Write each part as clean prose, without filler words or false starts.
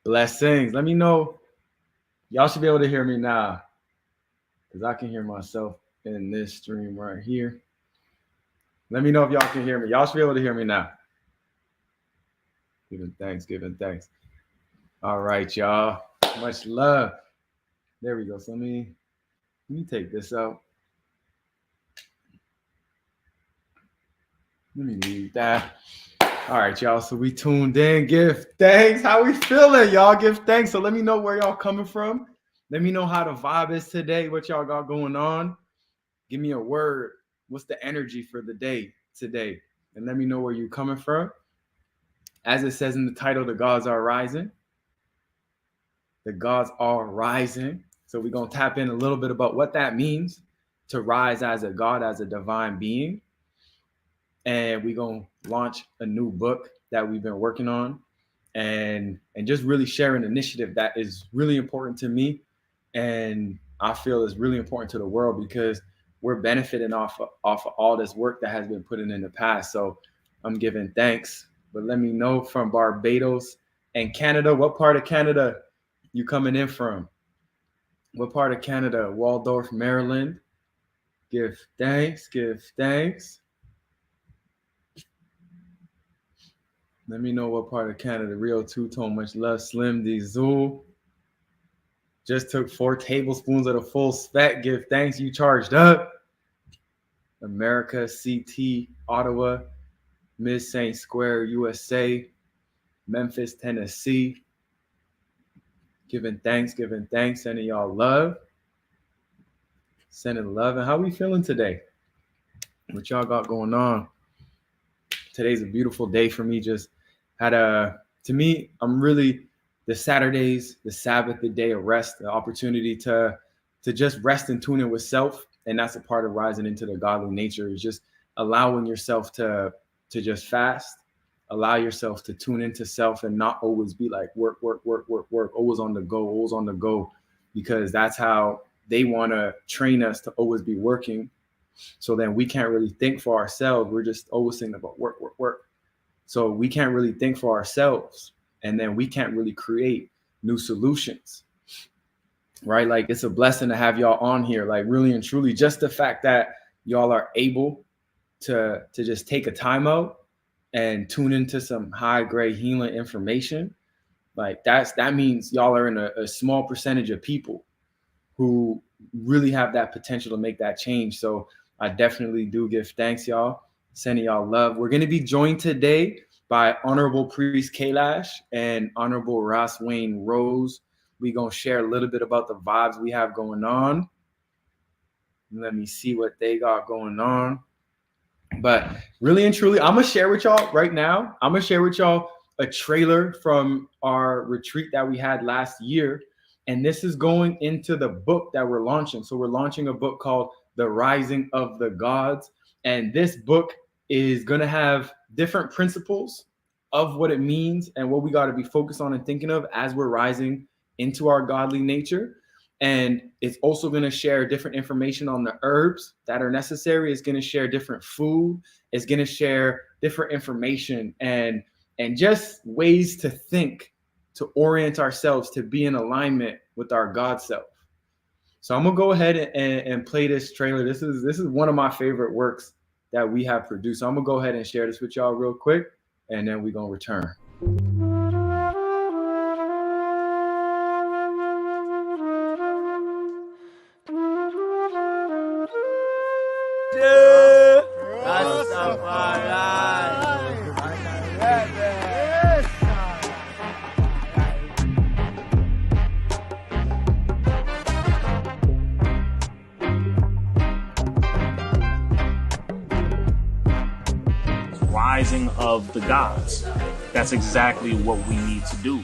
Blessings. Let me know. Y'all should be able to hear me now, because I can hear myself in this stream right here. Let me know if y'all can hear me. Y'all should be able to hear me now. Giving thanks. All right, y'all. Much love. There we go. So let me take this out. Let me read that. All right, y'all. So we tuned in. Give thanks. How we feeling, y'all? Give thanks. So let me know where y'all coming from. Let me know how the vibe is today. What y'all got going on? Give me a word. What's the energy for the day today? And let me know where you're coming from. As it says in the title, the gods are rising. The gods are rising. So we're going to tap in a little bit about what that means to rise as a god, as a divine being. And we're going to launch a new book that we've been working on and just really share an initiative that is really important to me. And I feel is really important to the world because we're benefiting off of all this work that has been put in the past. So I'm giving thanks. But let me know from Barbados and Canada. What part of Canada you coming in from? What part of Canada? Waldorf, Maryland. Give thanks. Let me know what part of Canada. Rio Two-Tone, much love. Slim D. Zool. Just took 4 tablespoons of the full spec. Give thanks. You charged up. America, CT, Ottawa, Miss St. Square, USA, Memphis, Tennessee. Giving thanks. Sending y'all love. Sending love. And how we feeling today? What y'all got going on? Today's a beautiful day for me. Just had to me, I'm really, the Saturdays, the Sabbath, the day of rest, the opportunity to just rest and tune in with self. And that's a part of rising into the godly nature, is just allowing yourself to just fast, allow yourself to tune into self and not always be like work, always on the go, because that's how they want to train us to always be working. So then we can't really think for ourselves. We're just always thinking about work. So we can't really think for ourselves. And then we can't really create new solutions, right? Like, it's a blessing to have y'all on here. Like, really and truly, just the fact that y'all are able to just take a time out and tune into some high grade healing information. Like, that means y'all are in a small percentage of people who really have that potential to make that change. So I definitely do give thanks, y'all. Sending y'all love. We're going to be joined today by Honorable Priest Kailash and Honorable Ross Wayne Rose. We're going to share a little bit about the vibes we have going on. Let me see what they got going on. But really and truly, I'm going to share with y'all right now. I'm going to share with y'all a trailer from our retreat that we had last year. And this is going into the book that we're launching. So we're launching a book called The Rising of the Gods. And this book is going to have different principles of what it means and what we got to be focused on and thinking of as we're rising into our godly nature. And it's also going to share different information on the herbs that are necessary. It's going to share different food. It's going to share different information and just ways to think, to orient ourselves to be in alignment with our God self. So I'm gonna go ahead and play this trailer. This is one of my favorite works that we have produced. So I'm gonna go ahead and share this with y'all real quick, and then we're gonna return. Rising of the gods. That's exactly what we need to do.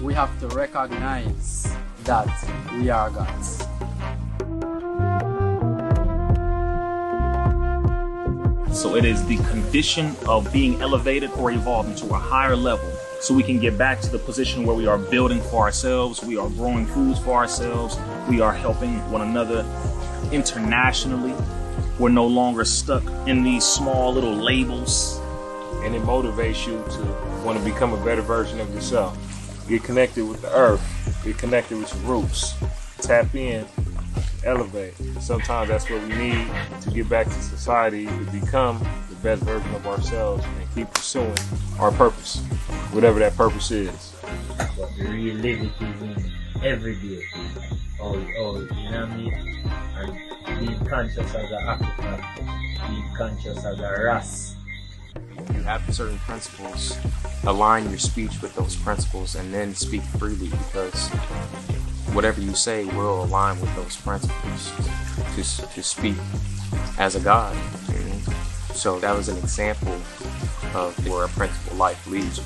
We have to recognize that we are gods. So it is the condition of being elevated or evolving to a higher level so we can get back to the position where we are building for ourselves, we are growing foods for ourselves, we are helping one another internationally. We're no longer stuck in these small little labels. And it motivates you to want to become a better version of yourself. Get connected with the earth. Get connected with your roots. Tap in, elevate. Sometimes that's what we need to get back to society, to become the best version of ourselves and keep pursuing our purpose, whatever that purpose is. But the real live it is in every day. You know what I mean? And being conscious as an African, being conscious as a Ras. You have certain principles, align your speech with those principles and then speak freely, because whatever you say will align with those principles to speak as a God. So that was an example of where a principle life leads you.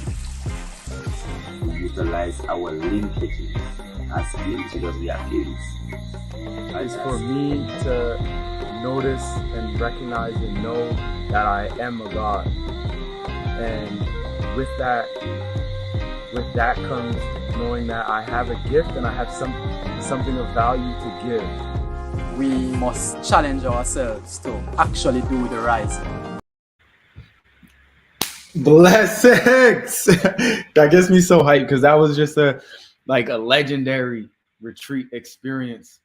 We utilize our linkages as skills because we are skills. It's for me to notice and recognize and know that I am a God. And with that comes knowing that I have a gift and I have something of value to give. We must challenge ourselves to actually do the rising. Blessings! That gets me so hyped, because that was just a legendary retreat experience.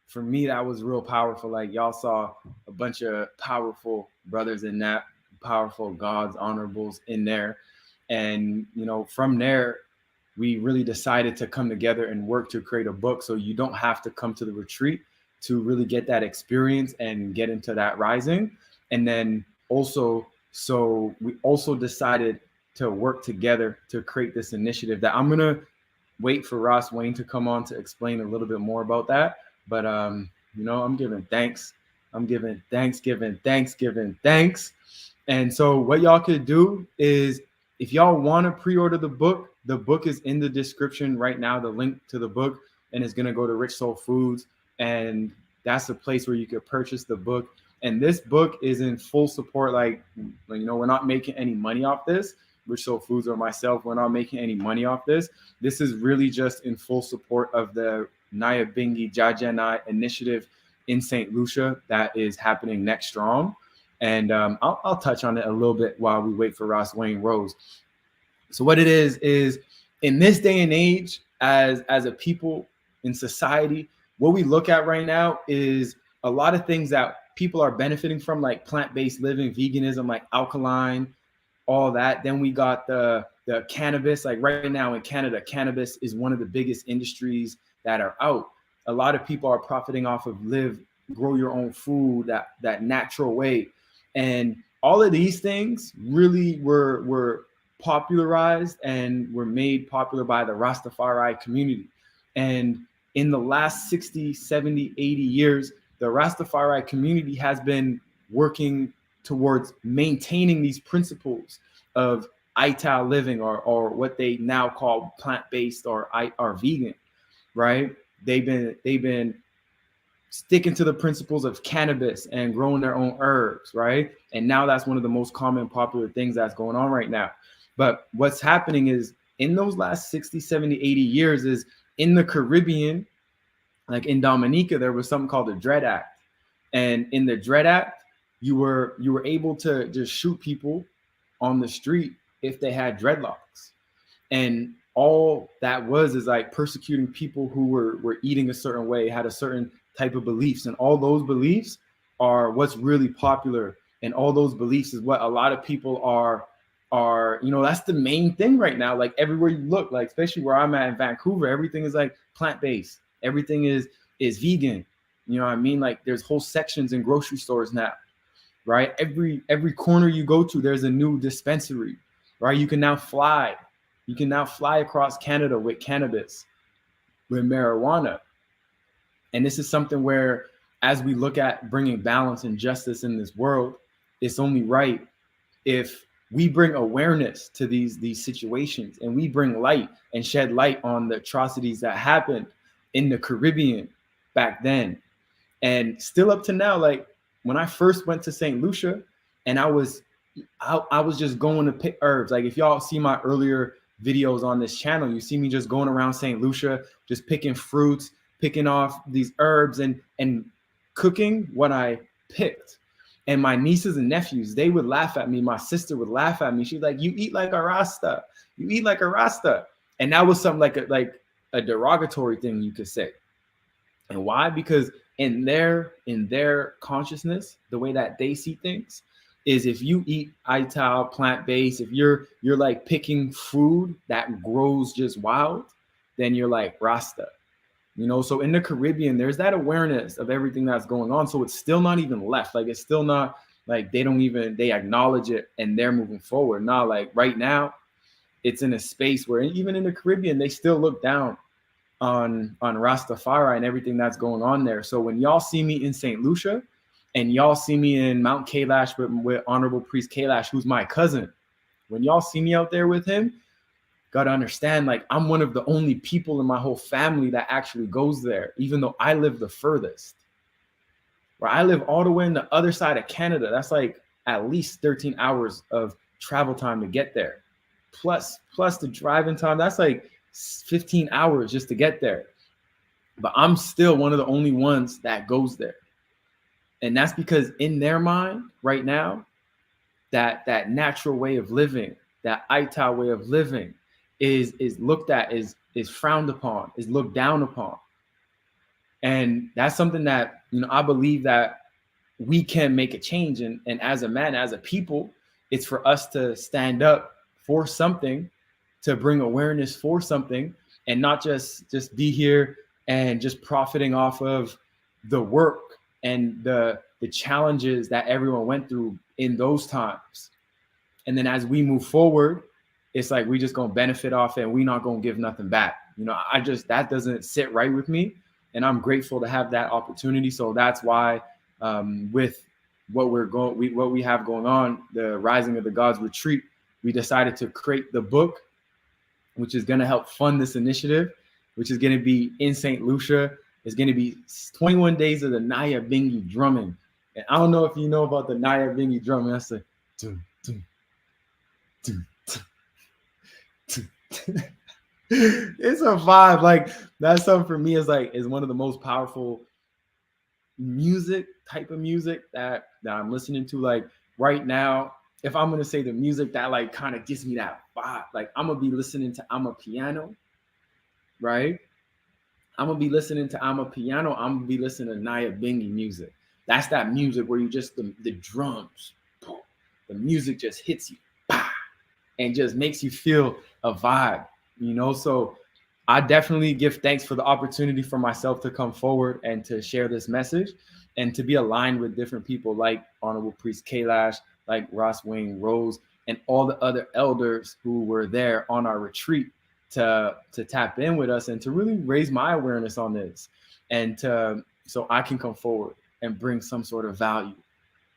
For me, that was real powerful. Like, y'all saw a bunch of powerful brothers in that, powerful gods, honorables in there. And, from there, we really decided to come together and work to create a book. So you don't have to come to the retreat to really get that experience and get into that rising. And then also, so we also decided to work together to create this initiative that I'm going to wait for Ross Wayne to come on to explain a little bit more about that. But, I'm giving thanks. I'm giving Thanksgiving. And so what y'all could do is, if y'all want to pre-order the book is in the description right now, the link to the book, and it's going to go to Rich Soul Foods. And that's the place where you could purchase the book. And this book is in full support. We're not making any money off this. Rich Soul Foods or myself, we're not making any money off this. This is really just in full support of the Nyabingi Jajanai initiative in St. Lucia that is happening next strong. And I'll touch on it a little bit while we wait for Ross Wayne Rose. So what it is in this day and age, as a people in society, what we look at right now is a lot of things that people are benefiting from, like plant-based living, veganism, like alkaline, all that. Then we got the cannabis. Like right now in Canada, cannabis is one of the biggest industries that are out. A lot of people are profiting off of grow your own food, that natural way. And all of these things really were popularized and were made popular by the Rastafari community. And in the last 60, 70, 80 years, the Rastafari community has been working towards maintaining these principles of Ital living, or what they now call plant-based or vegan, right? They've been sticking to the principles of cannabis and growing their own herbs, right? And now that's one of the most common popular things that's going on right now. But what's happening is, in those last 60, 70, 80 years, is in the Caribbean, like in Dominica, there was something called the Dread Act. And in the Dread Act, you were able to just shoot people on the street if they had dreadlocks. And all that is like persecuting people who were eating a certain way, had a certain type of beliefs. And all those beliefs are what's really popular. And all those beliefs is what a lot of people are, that's the main thing right now. Like everywhere you look, like especially where I'm at in Vancouver, everything is like plant-based. Everything is vegan. You know what I mean? Like there's whole sections in grocery stores now, right? Every corner you go to, there's a new dispensary, right? You can now fly across Canada with cannabis, with marijuana. And this is something where, as we look at bringing balance and justice in this world, it's only right if we bring awareness to these situations, and we bring light and shed light on the atrocities that happened in the Caribbean back then. And still up to now, like when I first went to St. Lucia, and I was just going to pick herbs. Like if y'all see my earlier videos on this channel, you see me just going around St. Lucia, just picking fruits, picking off these herbs and cooking what I picked. And my nieces and nephews, they would laugh at me. My sister would laugh at me. She's like, you eat like a Rasta. You eat like a Rasta. And that was something like a derogatory thing you could say. And why? Because in their consciousness, the way that they see things is if you eat ital, plant-based, if you're like picking food that grows just wild, then you're like Rasta. You know, so in the Caribbean, there's that awareness of everything that's going on. So it's still not even left. Like, it's still not like they acknowledge it and they're moving forward. Now, like right now, it's in a space where even in the Caribbean, they still look down on Rastafari and everything that's going on there. So when y'all see me in St. Lucia and y'all see me in Mount Kailash with Honorable Priest Kailash, who's my cousin, when y'all see me out there with him, got to understand, like, I'm one of the only people in my whole family that actually goes there, even though I live the furthest. Where I live all the way in the other side of Canada. That's like at least 13 hours of travel time to get there. Plus the driving time, that's like 15 hours just to get there. But I'm still one of the only ones that goes there. And that's because in their mind right now, that natural way of living, that Ital way of living is looked at, is frowned upon, is looked down upon. And that's something that, you know, I believe that we can make a change. And as a man, as a people, it's for us to stand up for something, to bring awareness for something, and not just be here and just profiting off of the work and the challenges that everyone went through in those times. And then as we move forward, it's like we just gonna benefit off it and we not gonna give nothing back. You know, that doesn't sit right with me. And I'm grateful to have that opportunity. So that's why with what we have going on, the Rising of the Gods Retreat, we decided to create the book, which is gonna help fund this initiative, which is gonna be in St. Lucia. It's gonna be 21 days of the Naya Bingi drumming. And I don't know if you know about the Naya Bingi drumming. That's like, dum, dum, dum, dum, dum. It's a vibe. Like, that's something for me is one of the most powerful type of music that I'm listening to. Like right now, if I'm gonna say the music that like kind of gives me that vibe, like I'm gonna be listening to I'm a Piano, right? I'm gonna be listening to I'm a Piano. I'm gonna be listening to Naya Bingi music. That's that music where you just the drums, the music just hits you, and just makes you feel a vibe. You know, so I definitely give thanks for the opportunity for myself to come forward and to share this message and to be aligned with different people like Honorable Priest Kailash, like Ross Wayne Rose, and all the other elders who were there on our retreat to tap in with us and to really raise my awareness on this and so I can come forward and bring some sort of value.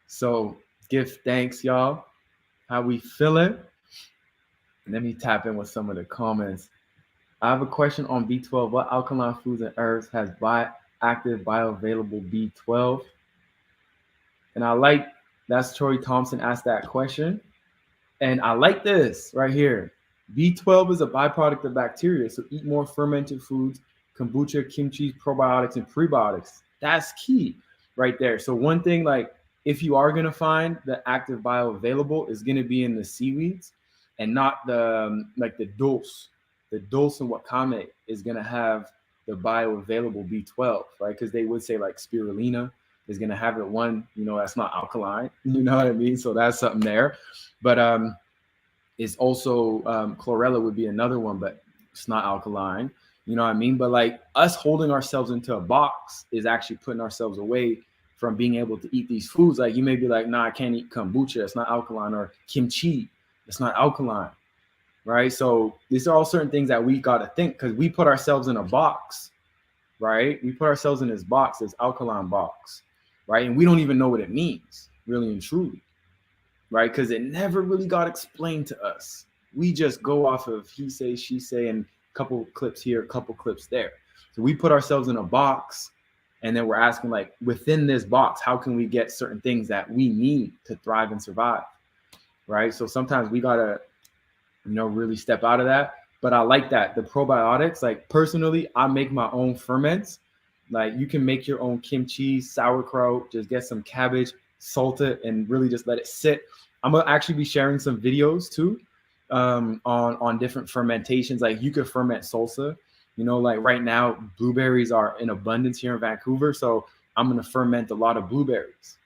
So give thanks, y'all. How we feeling? Let me tap in with some of the comments. I have a question on B12. What alkaline foods and herbs has active bioavailable B12? And that's Troy Thompson asked that question. And I like this right here. B12 is a byproduct of bacteria. So eat more fermented foods, kombucha, kimchi, probiotics, and prebiotics. That's key right there. So one thing, like if you are going to find the active bioavailable, is going to be in the seaweeds and not the dulse. The dulse and wakame is going to have the bioavailable B12, right? Because they would say like spirulina is going to have it one, you know, that's not alkaline, you know what I mean? So that's something there. But it's also chlorella would be another one, but it's not alkaline, you know what I mean? But like us holding ourselves into a box is actually putting ourselves away from being able to eat these foods. Like you may be like, nah, I can't eat kombucha, it's not alkaline, or kimchi, it's not alkaline, right? So these are all certain things that we got to think, because we put ourselves in a box, right? We put ourselves in this box, this alkaline box, right? And we don't even know what it means, really and truly, right? Because it never really got explained to us. We just go off of he say, she say, and a couple clips here, a couple clips there. So we put ourselves in a box, and then we're asking, like, within this box, how can we get certain things that we need to thrive and survive, right? So sometimes we got to, you know, really step out of that. But I like that. The probiotics, like personally, I make my own ferments. Like you can make your own kimchi, sauerkraut, just get some cabbage, salt it, and really just let it sit. I'm gonna actually be sharing some videos too on different fermentations. Like you could ferment salsa. You know, like right now, blueberries are in abundance here in Vancouver. So I'm going to ferment a lot of blueberries,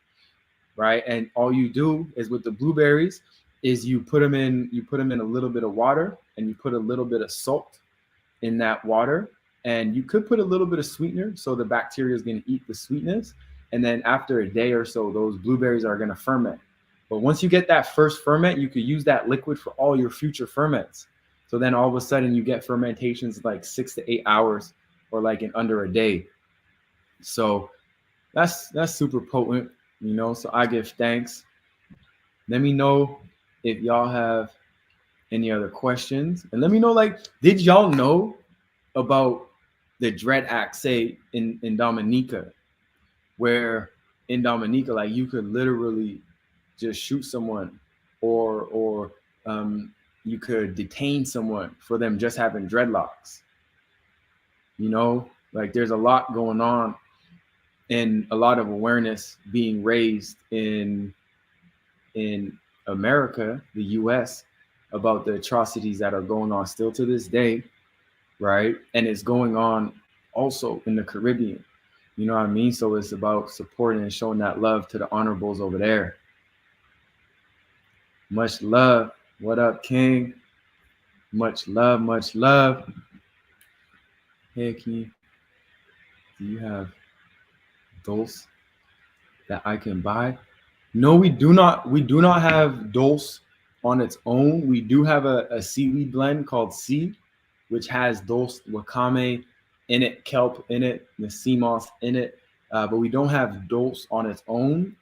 right? And all you do is with the blueberries is you put them in a little bit of water, and you put a little bit of salt in that water. And you could put a little bit of sweetener, so the bacteria is going to eat the sweetness. And then after a day or so, those blueberries are going to ferment. But once you get that first ferment, you could use that liquid for all your future ferments. So then all of a sudden you get fermentations like 6 to 8 hours, or like in under a day. So that's super potent, you know. So I give thanks. Let me know if y'all have any other questions, and let me know, like, did y'all know about the Dread Act, say in Dominica, where in Dominica, like, you could literally just shoot someone, or you could detain someone for them just having dreadlocks. You know, like there's a lot going on, and a lot of awareness being raised in America, the US, about the atrocities that are going on still to this day, right? And it's going on also in the Caribbean. You know what I mean? So it's about supporting and showing that love to the honorables over there. Much love. What up, King? Much love, much love. Hey, King, do you have dulse that I can buy? No, we do not. We do not have dulse on its own. We do have a seaweed blend called Sea, which has dulse, wakame in it, kelp in it, the sea moss in it. But we don't have dulse on its own.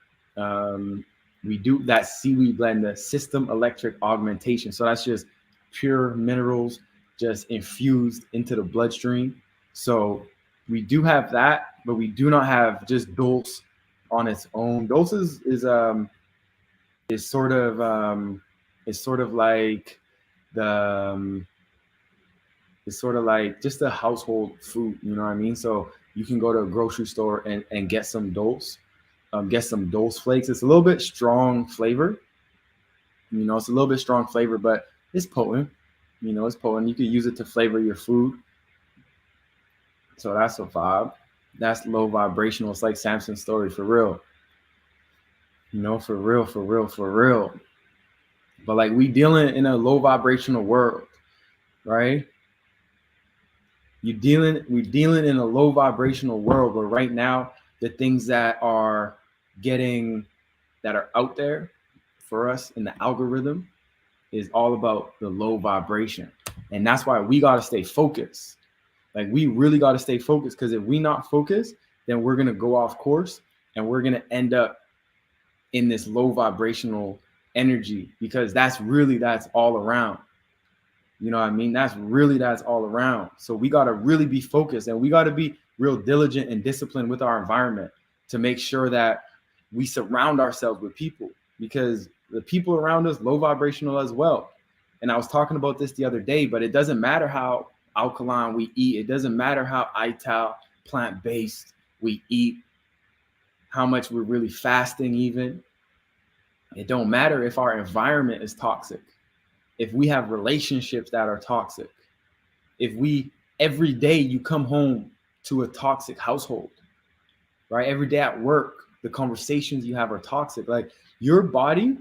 We do that seaweed blend, the system electric augmentation. So that's just pure minerals just infused into the bloodstream. So we do have that, but we do not have just dulse on its own. Dulse is sort of like the it's sort of like just a household food, you know what I mean? So you can go to a grocery store and get some dulse. Get some dulse flakes. It's a little bit strong flavor. You know, it's a little bit strong flavor, but it's potent. You know, it's potent. You can use it to flavor your food. So that's a vibe. That's low vibrational. It's like Samson's story, for real. You know, for real, for real, for real. But like, we dealing in a low vibrational world, right? We dealing in a low vibrational world where right now the things that are out there for us in the algorithm is all about the low vibration. And that's why we got to stay focused. Like, we really got to stay focused, because if we not focused, then we're going to go off course, and we're going to end up in this low vibrational energy, because that's all around. You know what I mean? That's all around. So we got to really be focused, and we got to be real diligent and disciplined with our environment to make sure that we surround ourselves with people, because the people around us low vibrational as well. And I was talking about this the other day, but it doesn't matter how alkaline we eat. It doesn't matter how ITAL, plant-based we eat, how much we're really fasting even. It don't matter if our environment is toxic. If we have relationships that are toxic, if every day you come home to a toxic household, right? Every day at work, the conversations you have are toxic. Like, your body,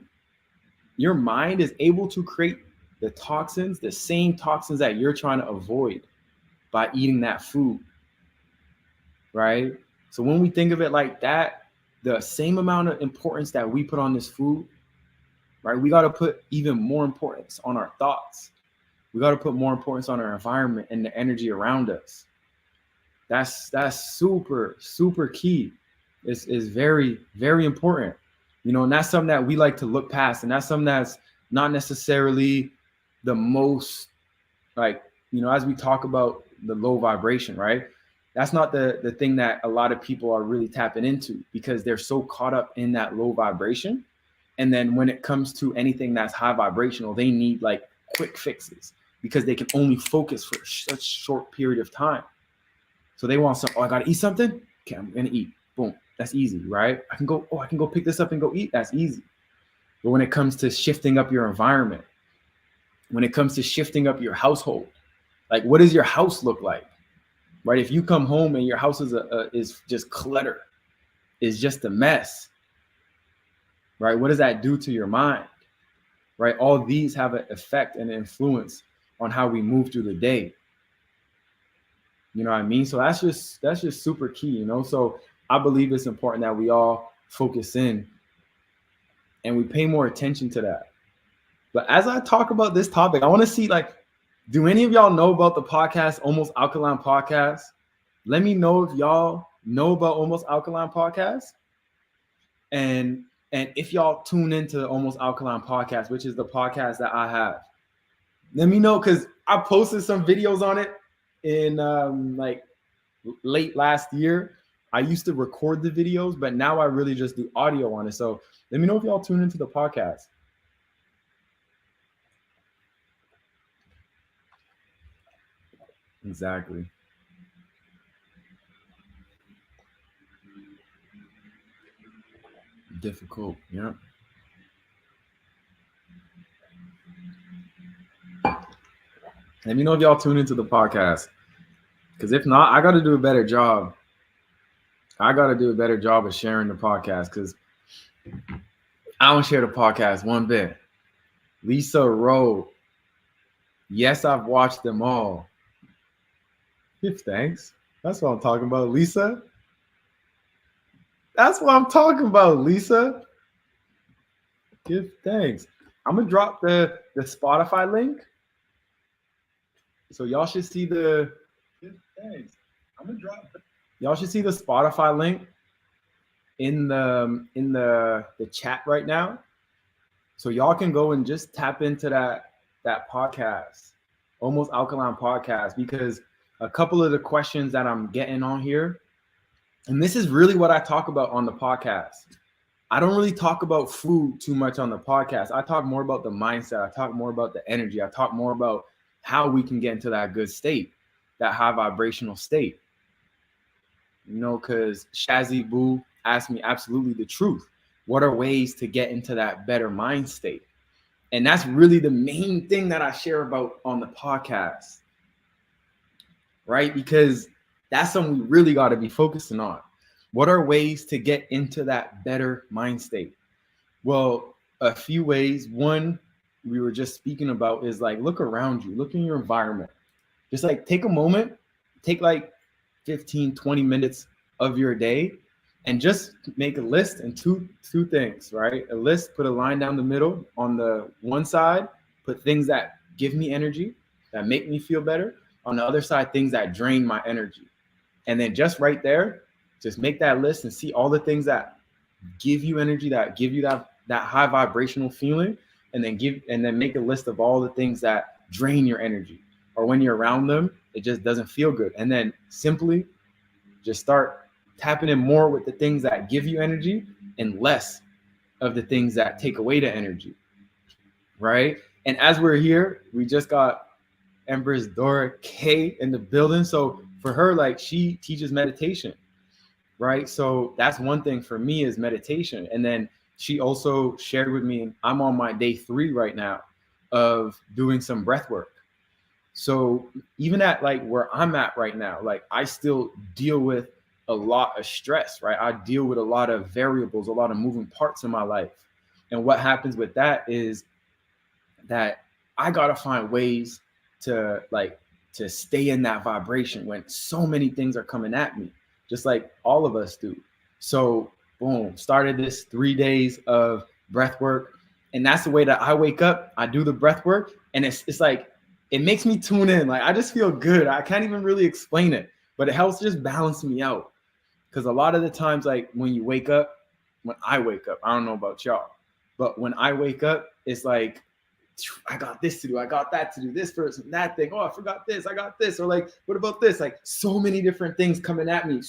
your mind is able to create the toxins, the same toxins that you're trying to avoid by eating that food, right? So when we think of it like that, the same amount of importance that we put on this food, right? We got to put even more importance on our thoughts. We got to put more importance on our environment and the energy around us. That's super, super key. It's very, very important. You know, and that's something that we like to look past. And that's something that's not necessarily the most, like, you know, as we talk about the low vibration, right? That's not the thing that a lot of people are really tapping into, because they're so caught up in that low vibration. And then when it comes to anything that's high vibrational, they need like quick fixes, because they can only focus for such short period of time. So they want some, oh, I got to eat something. Okay, I'm going to eat. Boom. That's easy, right? I can go pick this up and go eat. That's easy. But when it comes to shifting up your environment, when it comes to shifting up your household, like what does your house look like, right? If you come home and your house is just clutter, is just a mess, right? What does that do to your mind, right? All these have an effect and influence on how we move through the day. You know what I mean? So that's just super key, you know? So I believe it's important that we all focus in and we pay more attention to that. But as I talk about this topic, I want to see, like, do any of y'all know about the podcast, Almost Alkaline Podcast? Let me know if y'all know about Almost Alkaline Podcast. And if y'all tune into Almost Alkaline Podcast, which is the podcast that I have. Let me know, because I posted some videos on it in like late last year. I used to record the videos, but now I really just do audio on it. So let me know if y'all tune into the podcast. Exactly. Difficult, yeah. Let me know if y'all tune into the podcast. Because if not, I got to do a better job. I got to do a better job of sharing the podcast, because I don't share the podcast one bit. Lisa wrote, yes, I've watched them all. Give thanks. That's what I'm talking about, Lisa. That's what I'm talking about, Lisa. Give thanks. I'm going to drop the Spotify link. So y'all should see the, give thanks. I'm going to drop it. Y'all should see the Spotify link in the chat right now. So y'all can go and just tap into that podcast, Almost Alkaline Podcast, because a couple of the questions that I'm getting on here, and this is really what I talk about on the podcast. I don't really talk about food too much on the podcast. I talk more about the mindset. I talk more about the energy. I talk more about how we can get into that good state, that high vibrational state. You know, because Shazzy Boo asked me absolutely the truth. What are ways to get into that better mind state? And that's really the main thing that I share about on the podcast, right? Because that's something we really got to be focusing on. What are ways to get into that better mind state? Well, a few ways. One, we were just speaking about is like, look around you, look in your environment. Just like take a moment, take like 15, 20 minutes of your day and just make a list and two things, right? A list, put a line down the middle. On the one side, put things that give me energy, that make me feel better. On the other side, things that drain my energy. And then just right there, just make that list and see all the things that give you energy, that give you that high vibrational feeling, and then make a list of all the things that drain your energy, or when you're around them, it just doesn't feel good. And then simply just start tapping in more with the things that give you energy and less of the things that take away the energy, right? And as we're here, we just got Empress Dora K in the building. So for her, like, she teaches meditation, right? So that's one thing for me is meditation. And then she also shared with me, I'm on my day 3 right now of doing some breath work. So even at like where I'm at right now, like I still deal with a lot of stress, right? I deal with a lot of variables, a lot of moving parts in my life. And what happens with that is that I got to find ways to stay in that vibration when so many things are coming at me, just like all of us do. So boom, started this 3 days of breath work. And that's the way that I wake up. I do the breath work, and it's like, it makes me tune in. Like, I just feel good. I can't even really explain it, but it helps just balance me out. Because a lot of the times, like when you wake up, when I wake up, I don't know about y'all, but when I wake up, it's like, I got this to do. I got that to do, this person, that thing. Oh, I forgot this. I got this. Or like, what about this? Like so many different things coming at me.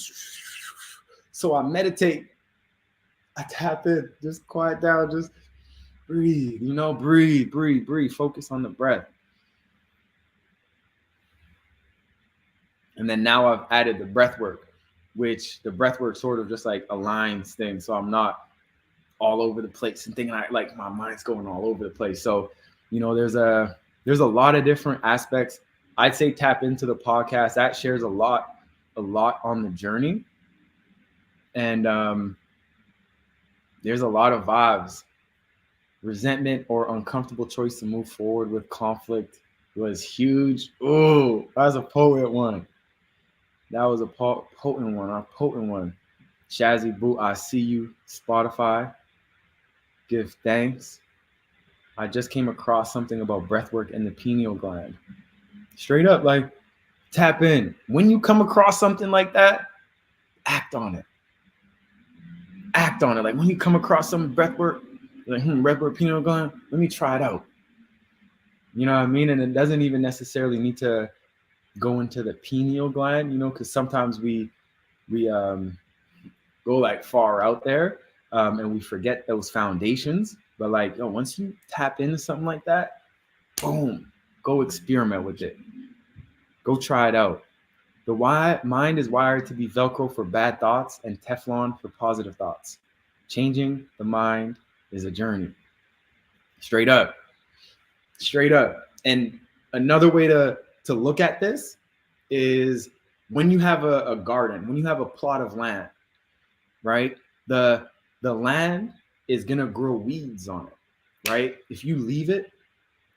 So I meditate. I tap in, just quiet down, just breathe, breathe. Focus on the breath. And then now I've added the breath work. which the breathwork sort of just like aligns things. So I'm not all over the place and thinking like my mind's going all over the place. So, you know, there's a lot of different aspects. I'd say tap into the podcast. That shares a lot on the journey. And there's a lot of vibes. Resentment or uncomfortable choice to move forward with conflict was huge. Oh, that was a potent one. That was a potent one. Shazzy Boo, I see you. Spotify. Give thanks. I just came across something about breathwork and the pineal gland. Straight up, like, tap in. When you come across something like that, act on it. Act on it. Like when you come across some breathwork, like, breathwork, pineal gland, let me try it out. You know what I mean? And it doesn't even necessarily need to go into the pineal gland, you know, because sometimes we go like far out there and we forget those foundations. But like, once you tap into something like that, boom, go experiment with it. Go try it out. The mind is wired to be Velcro for bad thoughts and Teflon for positive thoughts. Changing the mind is a journey. Straight up. And another way to look at this is when you have a garden, when you have a plot of land, right? The land is going to grow weeds on it, right? If you leave it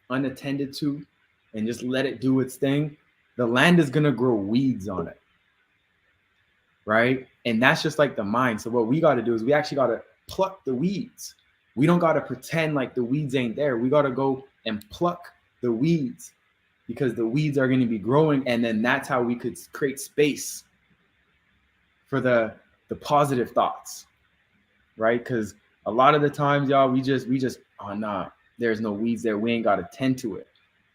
unattended to and just let it do its thing, the land is going to grow weeds on it, right? And that's just like the mind. So what we got to do is we actually got to pluck the weeds. We don't got to pretend like the weeds ain't there. We got to go and pluck the weeds because the weeds are going to be growing. And then that's how we could create space for the positive thoughts, right? Because a lot of the times, y'all, we just, oh, nah, there's no weeds there. We ain't got to tend to it.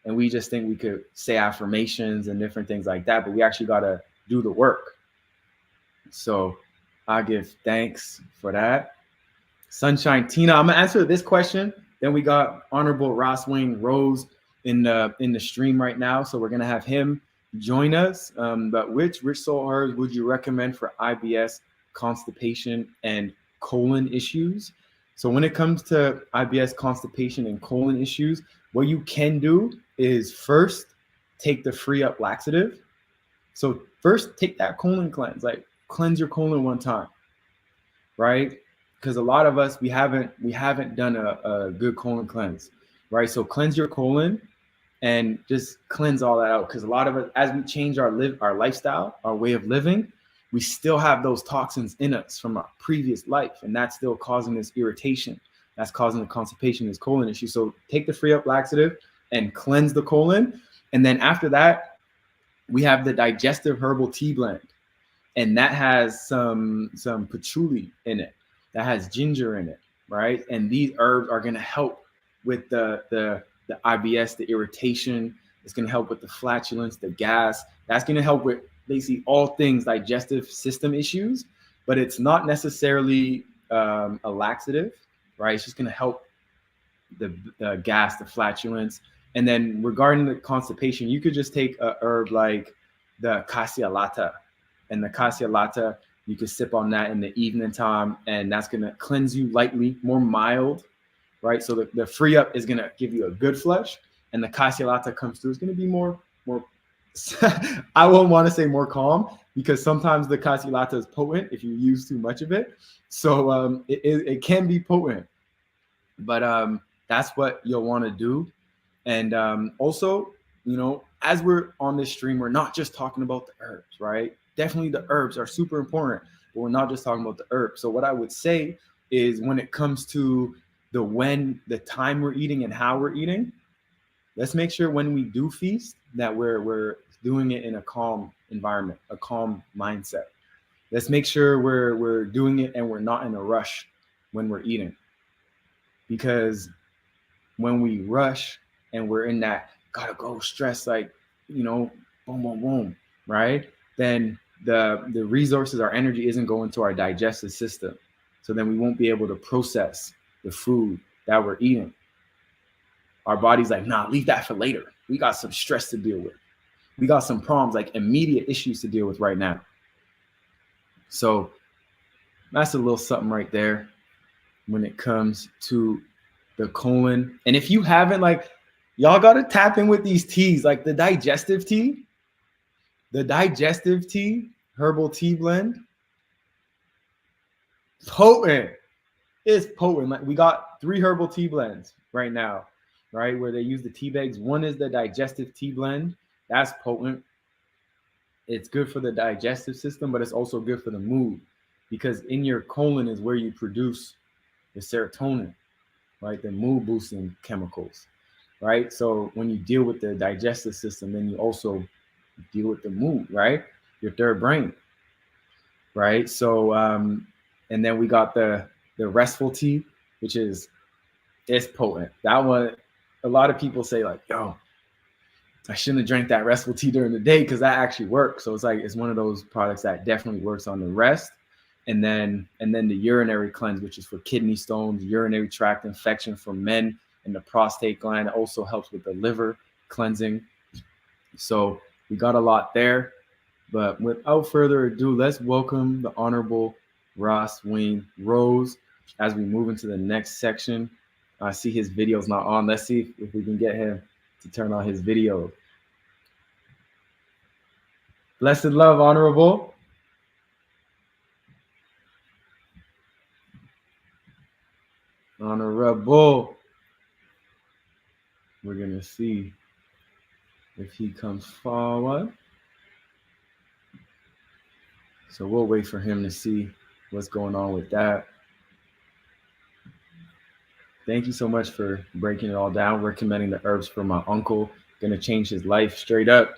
And we just think we could say affirmations and different things like that, but we actually got to do the work. So I give thanks for that. Sunshine Tina, I'm gonna answer this question. Then we got Honorable Ross Wayne Rose in the stream right now, so we're gonna have him join us. But which soul herbs would you recommend for IBS, constipation, and colon issues? So when it comes to IBS, constipation, and colon issues, what you can do is first take the free up laxative. So first take that colon cleanse, like cleanse your colon one time, right? Because a lot of us, we haven't done a good colon cleanse, right? So cleanse your colon and just cleanse all that out. Because a lot of us, as we change our lifestyle, our way of living, we still have those toxins in us from our previous life. And that's still causing this irritation. That's causing the constipation, this colon issue. So take the free up laxative and cleanse the colon. And then after that, we have the digestive herbal tea blend. And that has some patchouli in it. That has ginger in it, right? And these herbs are going to help with the IBS, the irritation. It's going to help with the flatulence, the gas. That's going to help with basically all things digestive system issues, but it's not necessarily a laxative, right? It's just going to help the gas, the flatulence. And then regarding the constipation, you could just take a herb like the cassia lata. And the cassia lata, you could sip on that in the evening time, and that's going to cleanse you lightly, more mild, right? So the free up is going to give you a good flush, and the cassia lata comes through. It's going to be more I won't want to say more calm, because sometimes the cassia lata is potent if you use too much of it. So it can be potent, but that's what you'll want to do. And also, you know, as we're on this stream, we're not just talking about the herbs, right? Definitely the herbs are super important, but we're not just talking about the herbs. So what I would say is when it comes to the time we're eating and how we're eating, let's make sure when we do feast that we're doing it in a calm environment, a calm mindset. Let's make sure we're doing it and we're not in a rush when we're eating. Because when we rush and we're in that gotta go stress, like, you know, boom, boom, boom, right? Then the resources, our energy isn't going to our digestive system. So then we won't be able to process the food that we're eating. Our body's like, nah, leave that for later. We got some stress to deal with. We got some problems, like immediate issues to deal with right now. So that's a little something right there when it comes to the colon. And if you haven't, like, y'all got to tap in with these teas, like the digestive tea, herbal tea blend. Potent. It's potent. Like, we got 3 herbal tea blends right now, right? Where they use the tea bags. One is the digestive tea blend. That's potent. It's good for the digestive system, but it's also good for the mood, because in your colon is where you produce the serotonin, right? The mood boosting chemicals, right? So when you deal with the digestive system, then you also deal with the mood, right? Your third brain, right? So, and then we got the restful tea, which is, it's potent. That one, a lot of people say like, yo, I shouldn't have drank that restful tea during the day, because that actually works. So it's like, it's one of those products that definitely works on the rest. And then the urinary cleanse, which is for kidney stones, urinary tract infection for men, and the prostate gland. It also helps with the liver cleansing. So we got a lot there. But without further ado, let's welcome the Honorable Ross Wayne Rose as we move into the next section. I see his video's not on. Let's see if we can get him to turn on his video. Blessed love, Honorable. Honorable. We're going to see if he comes forward. So we'll wait for him to see what's going on with that. Thank you so much for breaking it all down, recommending the herbs for my uncle. Going to change his life straight up.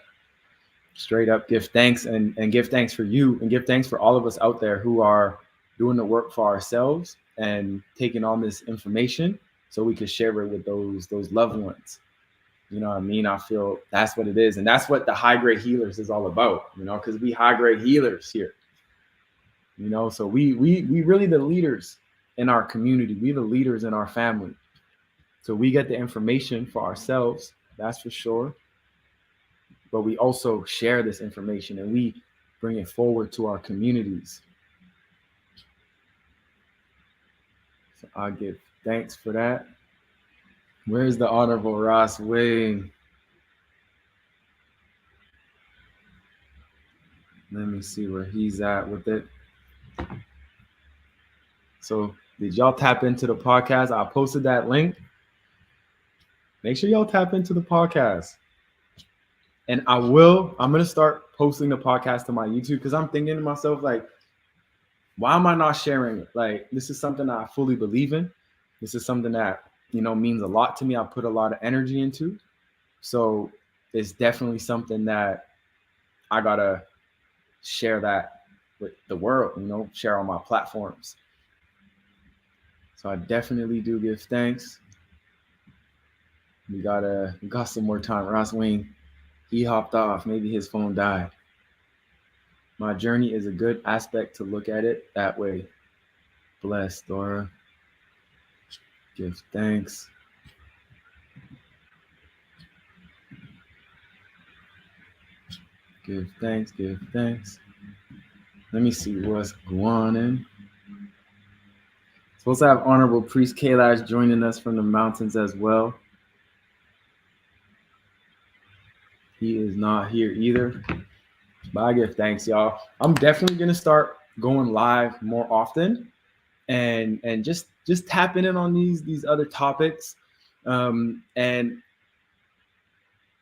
Straight up, give thanks, and give thanks for you, and give thanks for all of us out there who are doing the work for ourselves and taking on this information so we can share it with those loved ones. You know what I mean? I feel that's what it is. And that's what the high grade healers is all about, you know, because we high grade healers here. You know, so we really the leaders in our community. We the leaders in our family. So we get the information for ourselves, that's for sure. But we also share this information and we bring it forward to our communities. So I give thanks for that. Where's the Honorable Ross Wayne? Let me see where he's at with it. So did y'all tap into the podcast? I posted that link. Make sure y'all tap into the podcast. And I'm going to start posting the podcast to my YouTube, because I'm thinking to myself, like, why am I not sharing it? Like, this is something I fully believe in. This is something that, you know, means a lot to me. I put a lot of energy into. So it's definitely something that I got to share that with the world, you know, share on my platforms. So I definitely do give thanks. We got some more time. Ross Wayne, he hopped off. Maybe his phone died. My journey is a good aspect to look at it that way. Bless, Dora. Give thanks. Give thanks, give thanks. Let me see what's going on. Supposed to have Honorable Priest Kailash joining us from the mountains as well. He is not here either. But I give thanks, y'all. I'm definitely gonna start going live more often, and just tapping in on these other topics, and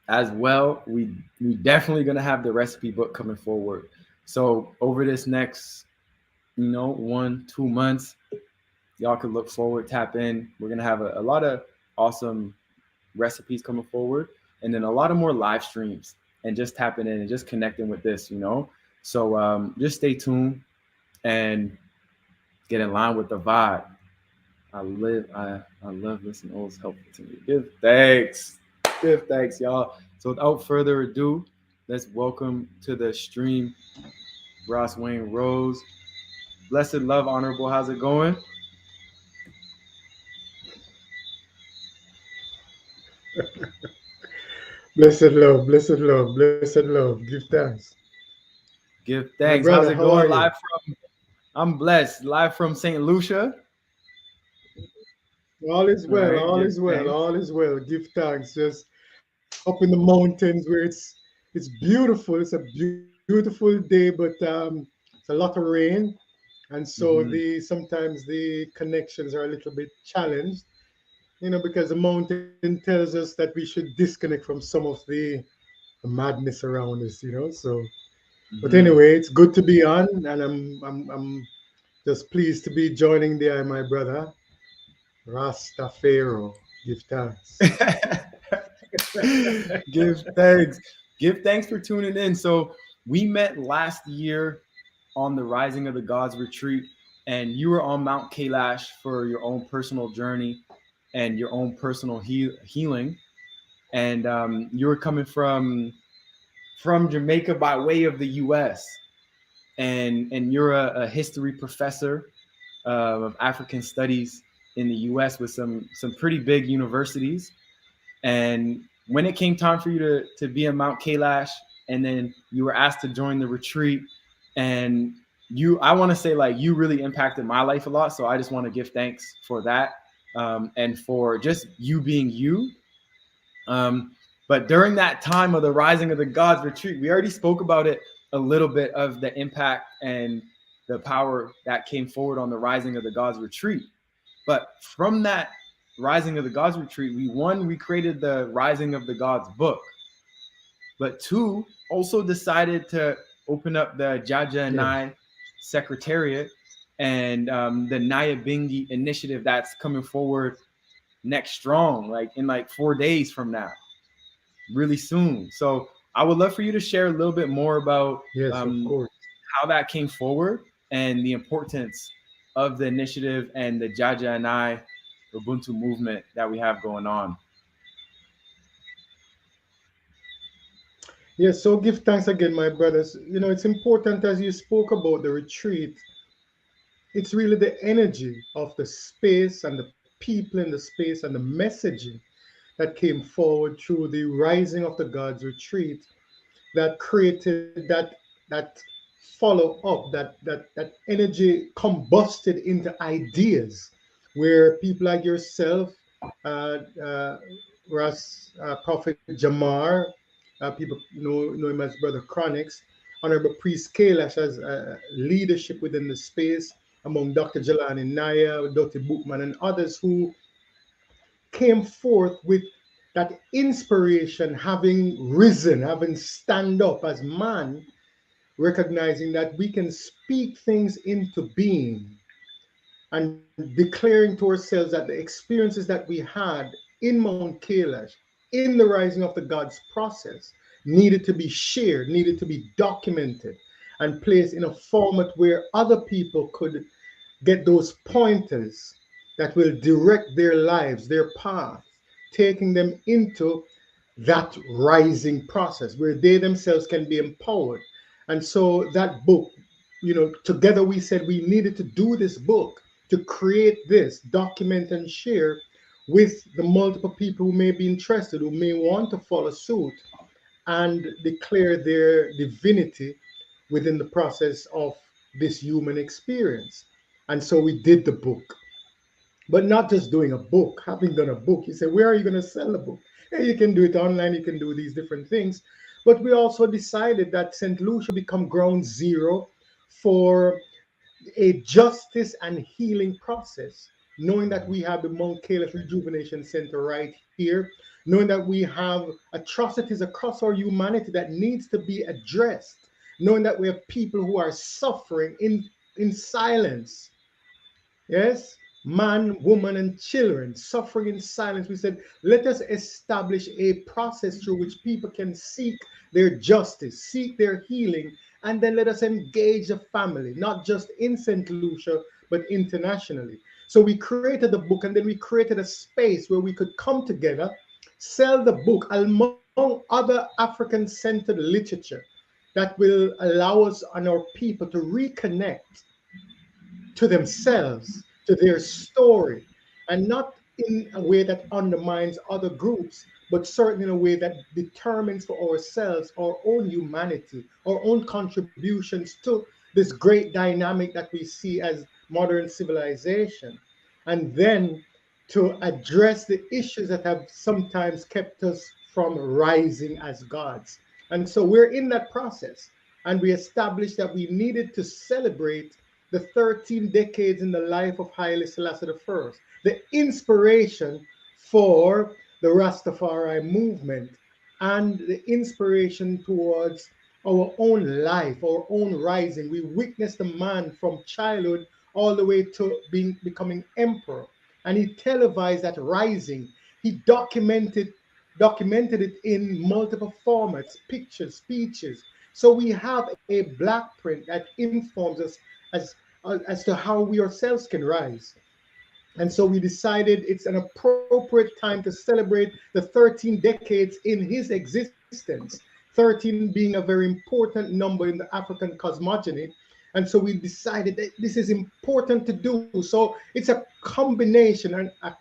as well, we definitely gonna have the recipe book coming forward. So over this next, 1-2 months, y'all can look forward, tap in. We're gonna have a lot of awesome recipes coming forward, and then a lot of more live streams, and just tapping in and just connecting with this, So just stay tuned and get in line with the vibe. I love listening. Always helpful to me. Give thanks, y'all. So without further ado, let's welcome to the stream Ross Wayne Rose. Blessed love, Honorable. How's it going? Blessed love, blessed love, blessed love. Give thanks. Give thanks. Brother, How's it how are going? you? Live I'm blessed. Live from St. Lucia. All is All well, right, all give is well, thanks. all is well. Give thanks. Just up in the mountains where it's beautiful. It's a beautiful day, but it's a lot of rain, and so the Hmm. sometimes the connections are a little bit challenged. Because the mountain tells us that we should disconnect from some of the madness around us. So. But Hmm. anyway, it's good to be on, and I'm just pleased to be joining there, my brother Rastafaro. Give thanks. Give thanks. Give thanks for tuning in. So we met last year on the Rising of the Gods retreat, and you were on Mount Kailash for your own personal journey and your own personal healing. And you were coming from Jamaica by way of the U.S. and you're a history professor of African studies in the U.S. with some pretty big universities. And when it came time for you to be in Mount Kailash, and then you were asked to join the retreat, and I want to say like you really impacted my life a lot. So I just want to give thanks for that, and for just you being you. But during that time of the Rising of the Gods retreat, we already spoke about it a little bit of the impact and the power that came forward on the Rising of the Gods retreat. But from that Rising of the Gods retreat, we created the Rising of the Gods book. But two, also decided to open up the Jaja and Yes. I Secretariat and the Nyabingi initiative that's coming forward next strong, like in like 4 days from now, really soon. So I would love for you to share a little bit more about Yes, of course. how that came forward and the importance of the initiative and the Jaja and I Ubuntu movement that we have going on. Yes, so give thanks again, my brothers. It's important as you spoke about the retreat. It's really the energy of the space and the people in the space and the messaging that came forward through the Rising of the Gods retreat that created that follow up, that energy combusted into ideas, where people like yourself, uh, uh, Prophet Jamar, people know him as Brother Chronix, Honorable Priest Kailash as leadership within the space, among Dr. Jelani Naya, Dr. Bookman, and others who came forth with that inspiration, having risen, having stand up as man, recognizing that we can speak things into being and declaring to ourselves that the experiences that we had in Mount Kailash, in the rising of the gods process, needed to be shared, needed to be documented, and placed in a format where other people could get those pointers that will direct their lives, their path, taking them into that rising process where they themselves can be empowered. And so that book, together we said we needed to do this book to create this, document and share with the multiple people who may be interested, who may want to follow suit and declare their divinity within the process of this human experience. And so we did the book, but not just doing a book. Having done a book, you say, where are you going to sell the book? Hey, you can do it online, you can do these different things. But we also decided that St. Lucia become ground zero for a justice and healing process, knowing that we have the Mount Kailash Rejuvenation Center right here, knowing that we have atrocities across our humanity that needs to be addressed, knowing that we have people who are suffering in silence. Yes, man, woman, and children suffering in silence. We said, let us establish a process through which people can seek their justice, seek their healing, and then let us engage the family, not just in St. Lucia, but internationally. So we created the book, and then we created a space where we could come together, sell the book among other African centered literature that will allow us and our people to reconnect to themselves, to their story, and not in a way that undermines other groups, but certainly in a way that determines for ourselves our own humanity, our own contributions to this great dynamic that we see as modern civilization, and then to address the issues that have sometimes kept us from rising as gods. And so we're in that process, and we established that we needed to celebrate the 13 decades in the life of Haile Selassie I, the inspiration for the Rastafari movement, and the inspiration towards our own life, our own rising. We witnessed the man from childhood all the way to becoming emperor, and he televised that rising. He documented it in multiple formats, pictures, speeches. So we have a black print that informs us as to how we ourselves can rise. And so we decided it's an appropriate time to celebrate the 13 decades in his existence, 13 being a very important number in the African cosmogony. And so we decided that this is important to do. So it's a combination and a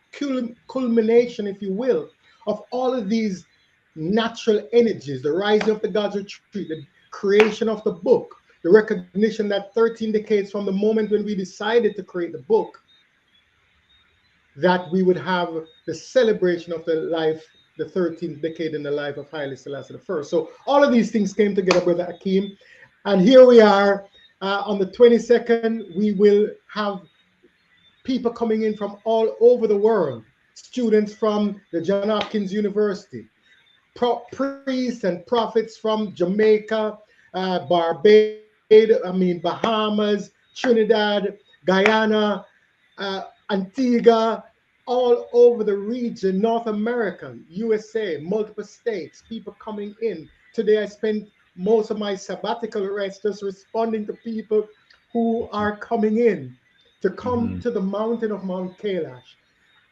culmination, if you will, of all of these natural energies, the rising of the gods retreat, the creation of the book, the recognition that 13 decades from the moment when we decided to create the book, that we would have the celebration of the life, the 13th decade in the life of Haile Selassie I. So all of these things came together, Brother Akeem. And here we are on the 22nd. We will have people coming in from all over the world, students from the John Hopkins University, priests and prophets from Jamaica, Bahamas, Trinidad, Guyana, Antigua, all over the region, North America, USA, multiple states, people coming in. Today I spent most of my sabbatical rest just responding to people who are coming in to come to the mountain of Mount Kailash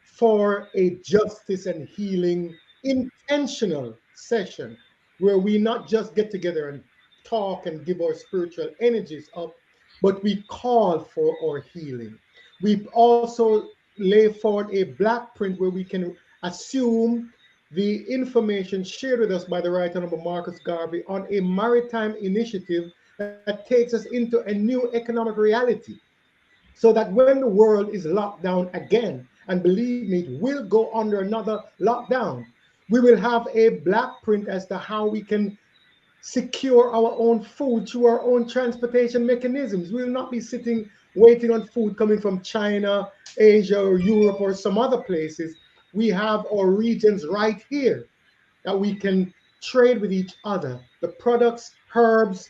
for a justice and healing intentional session where we not just get together and talk and give our spiritual energies up, but we call for our healing. We also lay forward a black print where we can assume the information shared with us by the Right Honorable Marcus Garvey on a maritime initiative that takes us into a new economic reality, so that when the world is locked down again, and believe me, it will go under another lockdown, we will have a black print as to how we can secure our own food through our own transportation mechanisms. We will not be sitting waiting on food coming from China, Asia, or Europe, or some other places. We have our regions right here that we can trade with each other, the products, herbs,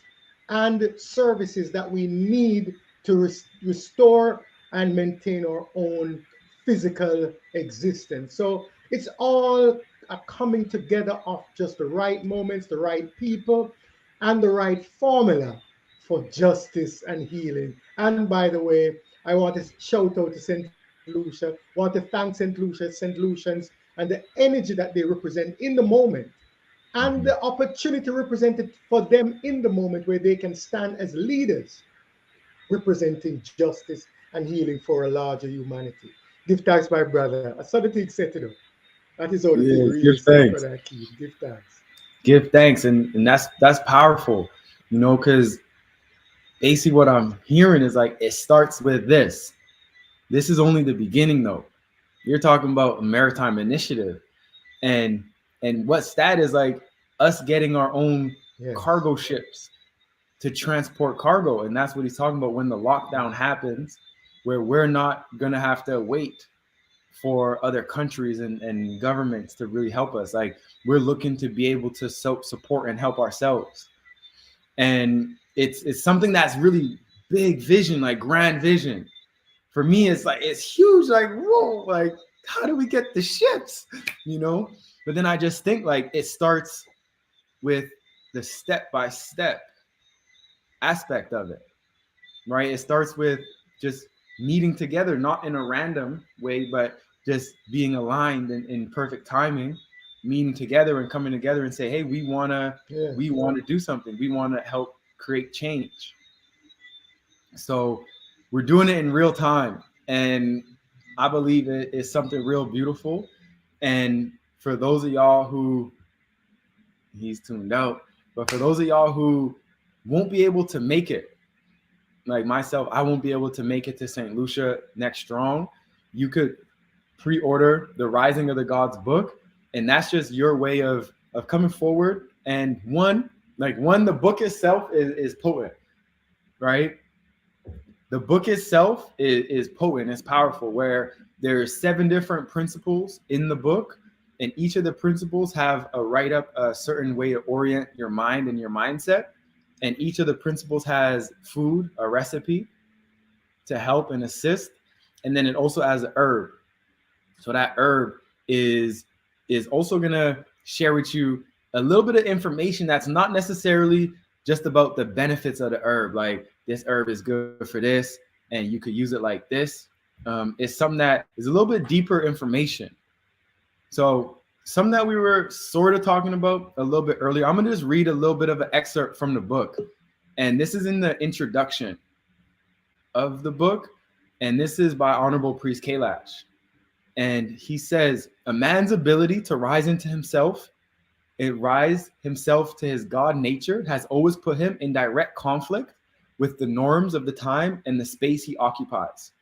and services that we need to restore and maintain our own physical existence. So it's all a coming together of just the right moments, the right people, and the right formula for justice and healing. And by the way, I want to shout out to St. Lucia, want to thank St. Lucia, St. Lucians, and the energy that they represent in the moment, and the opportunity represented for them in the moment where they can stand as leaders representing justice and healing for a larger humanity. Give thanks, my brother. I saw the thing set it up. That is how the thing really set for that key. Give thanks. Give thanks, and that's powerful, you know, because basically what I'm hearing is like it starts with this. This is only the beginning, though. You're talking about a maritime initiative, and what's that is like us getting our own cargo ships to transport cargo, and that's what he's talking about when the lockdown happens, where we're not gonna have to wait for other countries and governments to really help us. Like we're looking to be able to support and help ourselves, and it's something that's really big vision, like grand vision. For me, it's like it's huge. Like whoa, like how do we get the ships, you know? But then I just think like it starts with the step-by-step aspect of it, right? It starts with just meeting together, not in a random way, but just being aligned in perfect timing, meeting together and coming together and say, hey, we want to do something. We want to help create change. So we're doing it in real time. And I believe it is something real beautiful. And for those of y'all who, he's tuned out, but for those of y'all who won't be able to make it, like myself, I won't be able to make it to St. Lucia next strong, you could pre-order the Rising of the Gods book, and that's just your way of coming forward. And one, the book itself is potent, right? The book itself is potent, it's powerful, where there's 7 different principles in the book, and each of the principles have a write-up, a certain way to orient your mind and your mindset. And each of the principles has food, a recipe to help and assist. And then it also has an herb. So that herb is also gonna share with you a little bit of information that's not necessarily just about the benefits of the herb. Like, this herb is good for this, and you could use it like this. It's something that is a little bit deeper information. So something that we were sort of talking about a little bit earlier, I'm gonna just read a little bit of an excerpt from the book. And this is in the introduction of the book. And this is by Honorable Priest Kailash. And he says, a man's ability to rise into himself, rise himself to his God nature, has always put him in direct conflict with the norms of the time and the space he occupies.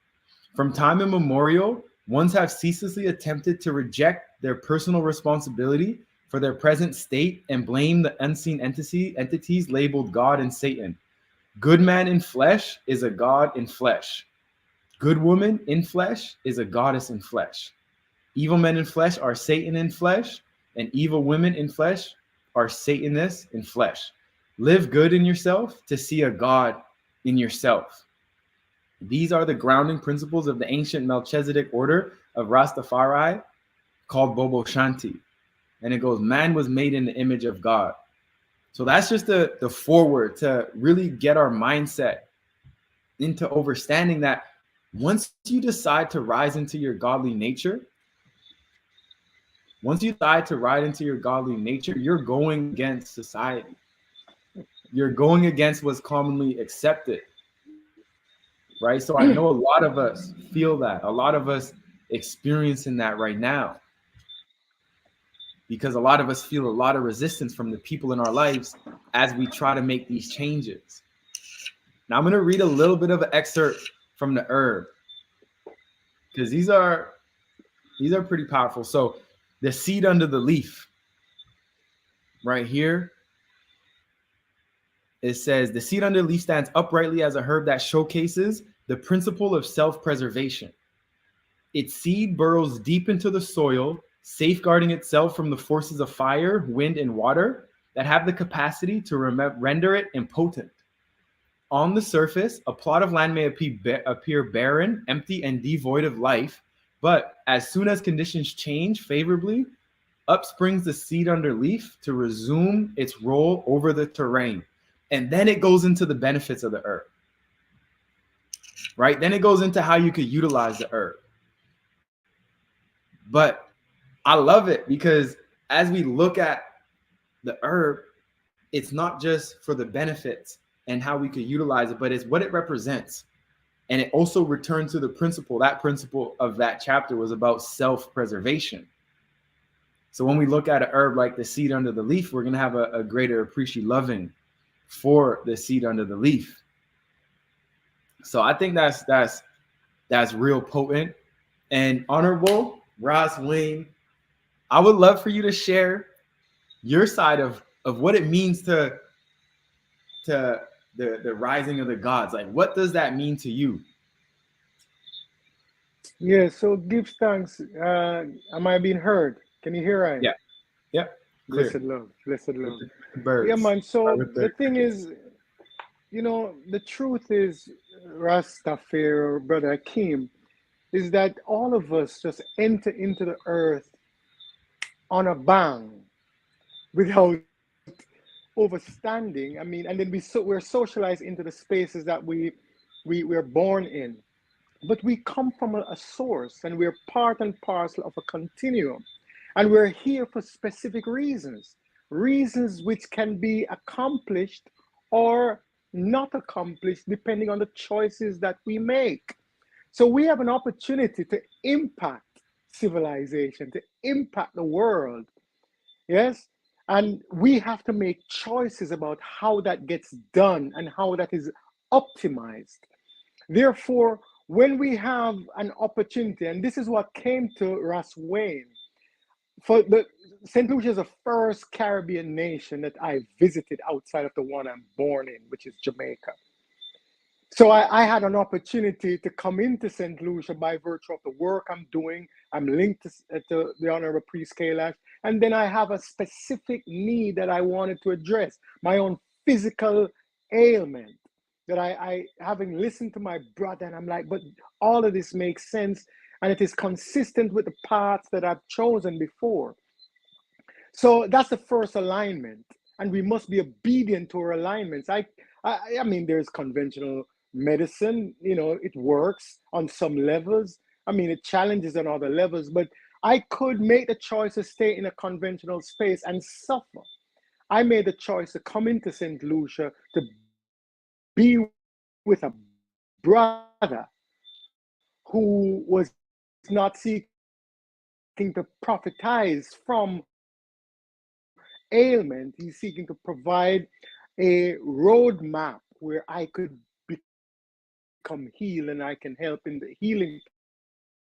From time immemorial, ones have ceaselessly attempted to reject their personal responsibility for their present state and blame the unseen entities labeled God and Satan. Good man in flesh is a god in flesh. Good woman in flesh is a goddess in flesh. Evil men in flesh are Satan in flesh, and evil women in flesh are Satanists in flesh. Live good in yourself to see a God in yourself. These are the grounding principles of the ancient Melchizedek order of Rastafari, called Bobo Shanti. And it goes, man was made in the image of God. So that's just the forward to really get our mindset into understanding that once you decide to rise into your godly nature, you're going against society. You're going against what's commonly accepted, right? So I know a lot of us feel that. A lot of us experiencing that right now, because a lot of us feel a lot of resistance from the people in our lives as we try to make these changes. Now I'm going to read a little bit of an excerpt from the herb, because these are pretty powerful. So the seed under the leaf, right here, it says, the seed under the leaf stands uprightly as a herb that showcases the principle of self-preservation. Its seed burrows deep into the soil, safeguarding itself from the forces of fire, wind, and water that have the capacity to render it impotent. On the surface, a plot of land may appear barren, empty, and devoid of life, but as soon as conditions change favorably, up springs the seed under leaf to resume its role over the terrain. And then it goes into the benefits of the herb, right? Then it goes into how you could utilize the herb. But I love it because as we look at the herb, it's not just for the benefits and how we could utilize it, but it's what it represents. And it also returns to the principle. That principle of that chapter was about self-preservation. So when we look at a herb like the seed under the leaf, we're going to have a greater loving for the seed under the leaf. So I think that's real potent. And Honorable Ross Wayne, I would love for you to share your side of what it means to the rising of the gods. Like, what does that mean to you? Yeah, so give thanks. Am I being heard? Can you hear I? Yeah. Yep. Clear. Blessed love. Birds. Yeah, man. So the thing is, the truth is, Rastafari, Brother Akeem, is that all of us just enter into the earth on a bang without overstanding. I mean, and then we're socialized into the spaces that we're born in. But we come from a source, and we're part and parcel of a continuum. And we're here for specific reasons which can be accomplished or not accomplished depending on the choices that we make. So we have an opportunity to impact civilization, to impact the world. Yes? And we have to make choices about how that gets done and how that is optimized. Therefore, when we have an opportunity, and this is what came to Russ Wayne, for the St. Lucia is the first Caribbean nation that I visited outside of the one I'm born in, which is Jamaica. So I had an opportunity to come into St. Lucia by virtue of the work I'm doing. I'm linked to the Honorable Priest Kailash. And then I have a specific need that I wanted to address, my own physical ailment that I having listened to my brother, and I'm like, but all of this makes sense. And it is consistent with the paths that I've chosen before. So that's the first alignment. And we must be obedient to our alignments. I mean, there's conventional medicine, it works on some levels. I mean, it challenges on other levels, but I could make the choice to stay in a conventional space and suffer. I made the choice to come into St. Lucia to be with a brother who was not seeking to profitize from ailment. He's seeking to provide a roadmap where I could become healed and I can help in the healing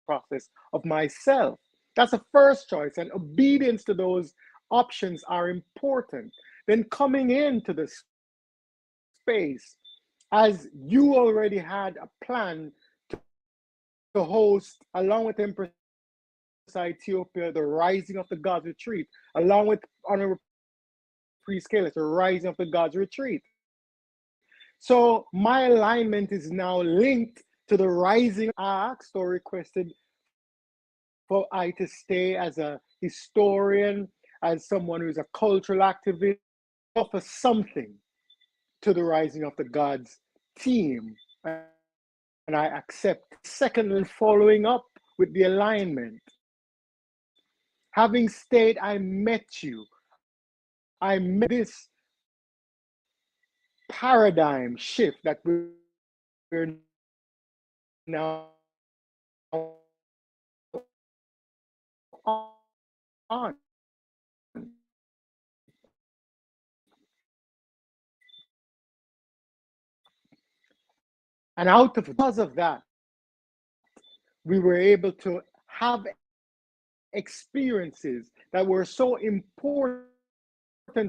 process of myself. That's the first choice, and obedience to those options are important. Then coming into the space, as you already had a plan to host, along with Empress Ethiopia, the Rising of the Gods retreat, along with Honorable Priest Kailash, the Rising of the Gods retreat. So my alignment is now linked to the Rising. Asked or requested for I to stay as a historian, as someone who's a cultural activist, offer something to the Rising of the Gods team. And I accept. Second, and following up with the alignment. Having stayed, I met you. I met this paradigm shift that we're now on. And because of that, we were able to have experiences that were so important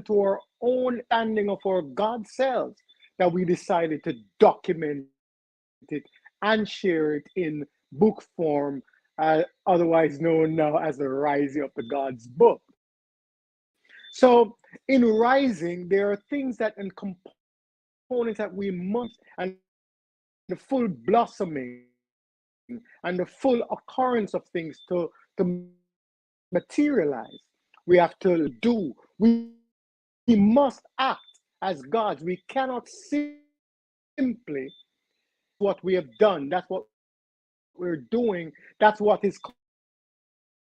to our own understanding of our God selves that we decided to document it and share it in book form, otherwise known now as the Rising of the Gods book. So in Rising, there are things that and components that we must, and the full blossoming and the full occurrence of things to materialize. We have to do. We must act as gods. We cannot simply what we have done. That's what we're doing. That's what is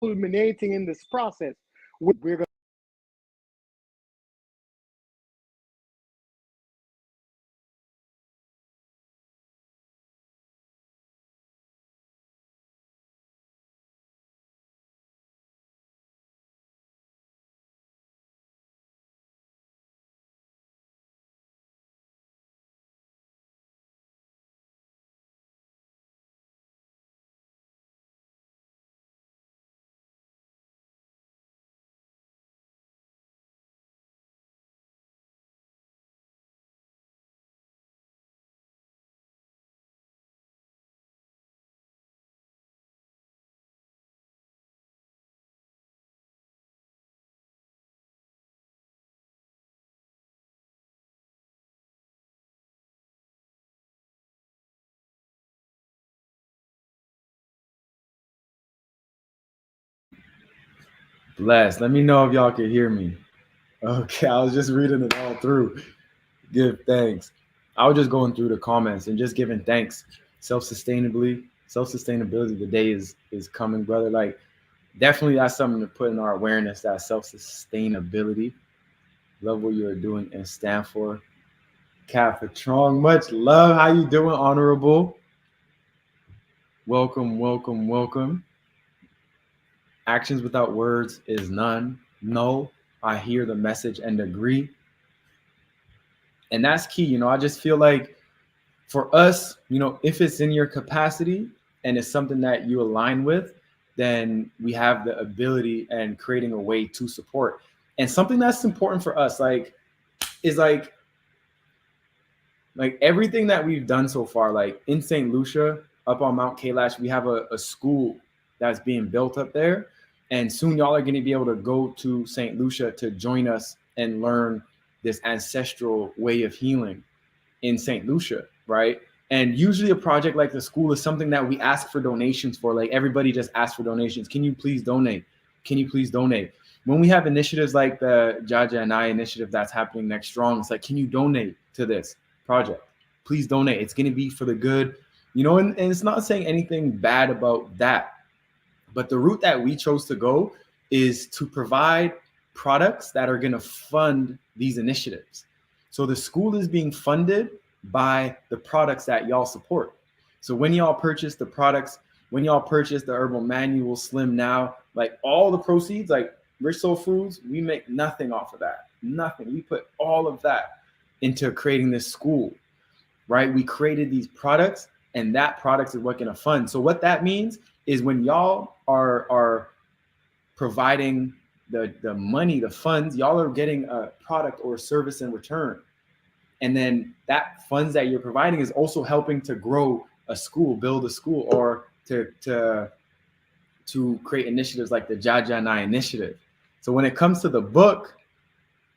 culminating in this process. We're going Bless. Let me know if y'all can hear me. Okay, I was just reading it all through. Give thanks. I was just going through the comments and just giving thanks. Self-sustainability. The day is coming, brother. Like, definitely that's something to put in our awareness, that self-sustainability. Love what you're doing and stand for. Cat Patron, much love. How you doing, Honorable? Welcome, welcome, welcome. Actions without words is none. No, I hear the message and agree. And that's key. I just feel like for us, if it's in your capacity and it's something that you align with, then we have the ability and creating a way to support. And something that's important for us, is everything that we've done so far, like in St. Lucia, up on Mount Kailash, we have a school that's being built up there. And soon y'all are going to be able to go to St. Lucia to join us and learn this ancestral way of healing in St. Lucia, right? And usually a project like the school is something that we ask for donations for. Like everybody just asks for donations. Can you please donate? Can you please donate? When we have initiatives like the Jaja and I initiative that's happening next Strong, it's like, can you donate to this project? Please donate. It's going to be for the good, and it's not saying anything bad about that. But the route that we chose to go is to provide products that are going to fund these initiatives. So the school is being funded by the products that y'all support. So when y'all purchase the products, when y'all purchase the Herbal Manual Slim Now, like all the proceeds, like Rich Soul Foods, we make nothing off of that. Nothing. We put all of that into creating this school, right? We created these products, and that product is what going to fund. So what that means is when y'all are providing the money, the funds, y'all are getting a product or a service in return. And then that funds that you're providing is also helping to grow a school, build a school, or to create initiatives like the Jaja and I initiative. So when it comes to the book,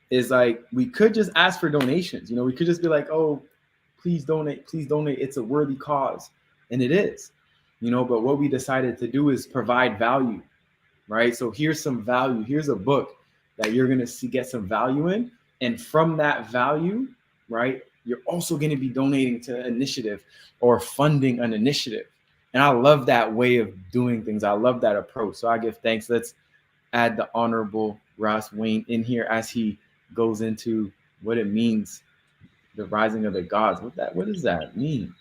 is like, we could just ask for donations. We could just be like, oh, please donate, please donate. It's a worthy cause. And it is, but what we decided to do is provide value, right? So here's some value. Here's a book that you're going to get some value in. And from that value, right, you're also going to be donating to an initiative or funding an initiative. And I love that way of doing things. I love that approach. So I give thanks. Let's add the Honorable Ross Wayne in here as he goes into what it means, the rising of the gods. What does that mean?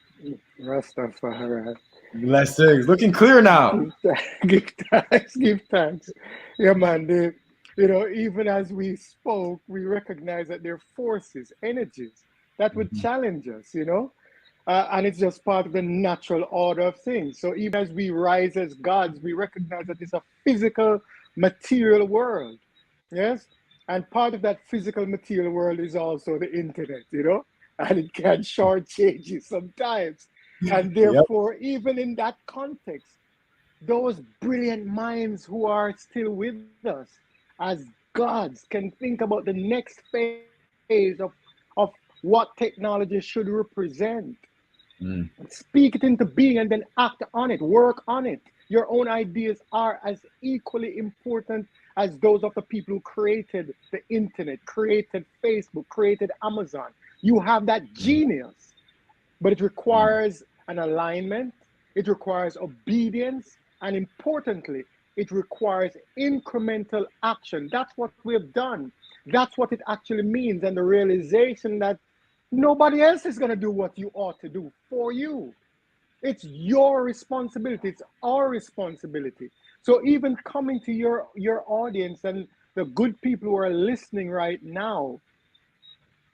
Rastafari. Blessings. Looking clear now. Give thanks. Yeah, man. Even as we spoke, we recognize that there are forces, energies that would challenge us, and it's just part of the natural order of things. So even as we rise as gods, we recognize that it's a physical, material world. Yes? And part of that physical, material world is also the internet, and it can shortchange you sometimes. And therefore, even in that context, those brilliant minds who are still with us as gods can think about the next phase of what technology should represent. Speak it into being and then act on it, work on it. Your own ideas are as equally important as those of the people who created the internet, created Facebook, created Amazon. You have that genius, but it requires an alignment, it requires obedience, and importantly, it requires incremental action. That's what we have done. That's what it actually means, and the realization that nobody else is going to do what you ought to do for you. It's your responsibility. It's our responsibility. So even coming to your audience and the good people who are listening right now,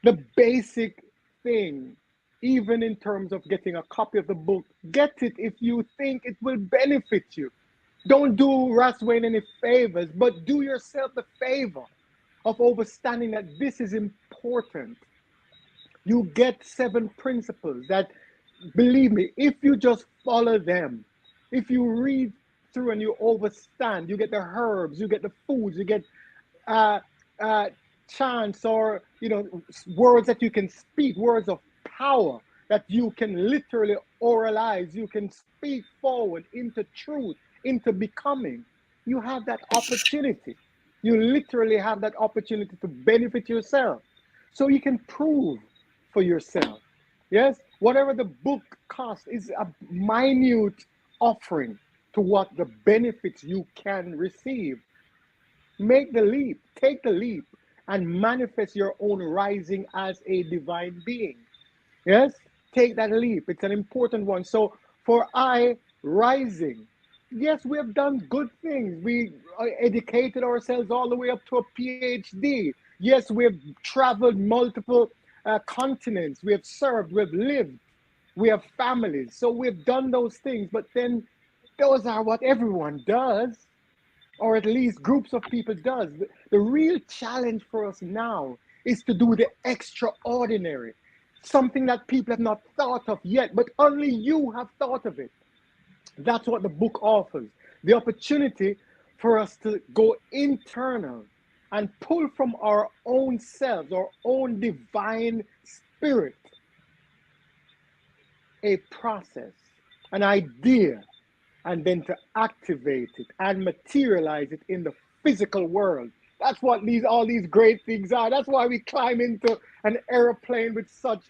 the basic thing, even in terms of getting a copy of the book, get it if you think it will benefit you. Don't do Ras Wayne any favors, but do yourself the favor of understanding that this is important. You get 7 principles that, believe me, if you just follow them, if you read through and you understand, you get the herbs, you get the foods, you get chants or words that you can speak, words of power that you can literally oralize, you can speak forward into truth, into becoming. You have that opportunity. You literally have that opportunity to benefit yourself. So you can prove for yourself. Yes, whatever the book costs is a minute offering to what the benefits you can receive. Make the leap, take the leap, and manifest your own rising as a divine being. Yes, take that leap. It's an important one. So for rising, yes, we have done good things. We educated ourselves all the way up to a PhD. Yes, we have traveled multiple continents. We have served, we have lived. We have families. So we've done those things, but then those are what everyone does, or at least groups of people does. The real challenge for us now is to do the extraordinary, something that people have not thought of yet, but only you have thought of it. That's what the book offers. The opportunity for us to go internal and pull from our own selves, our own divine spirit, a process, an idea, and then to activate it and materialize it in the physical world. That's what all these great things are. That's why we climb into an airplane with such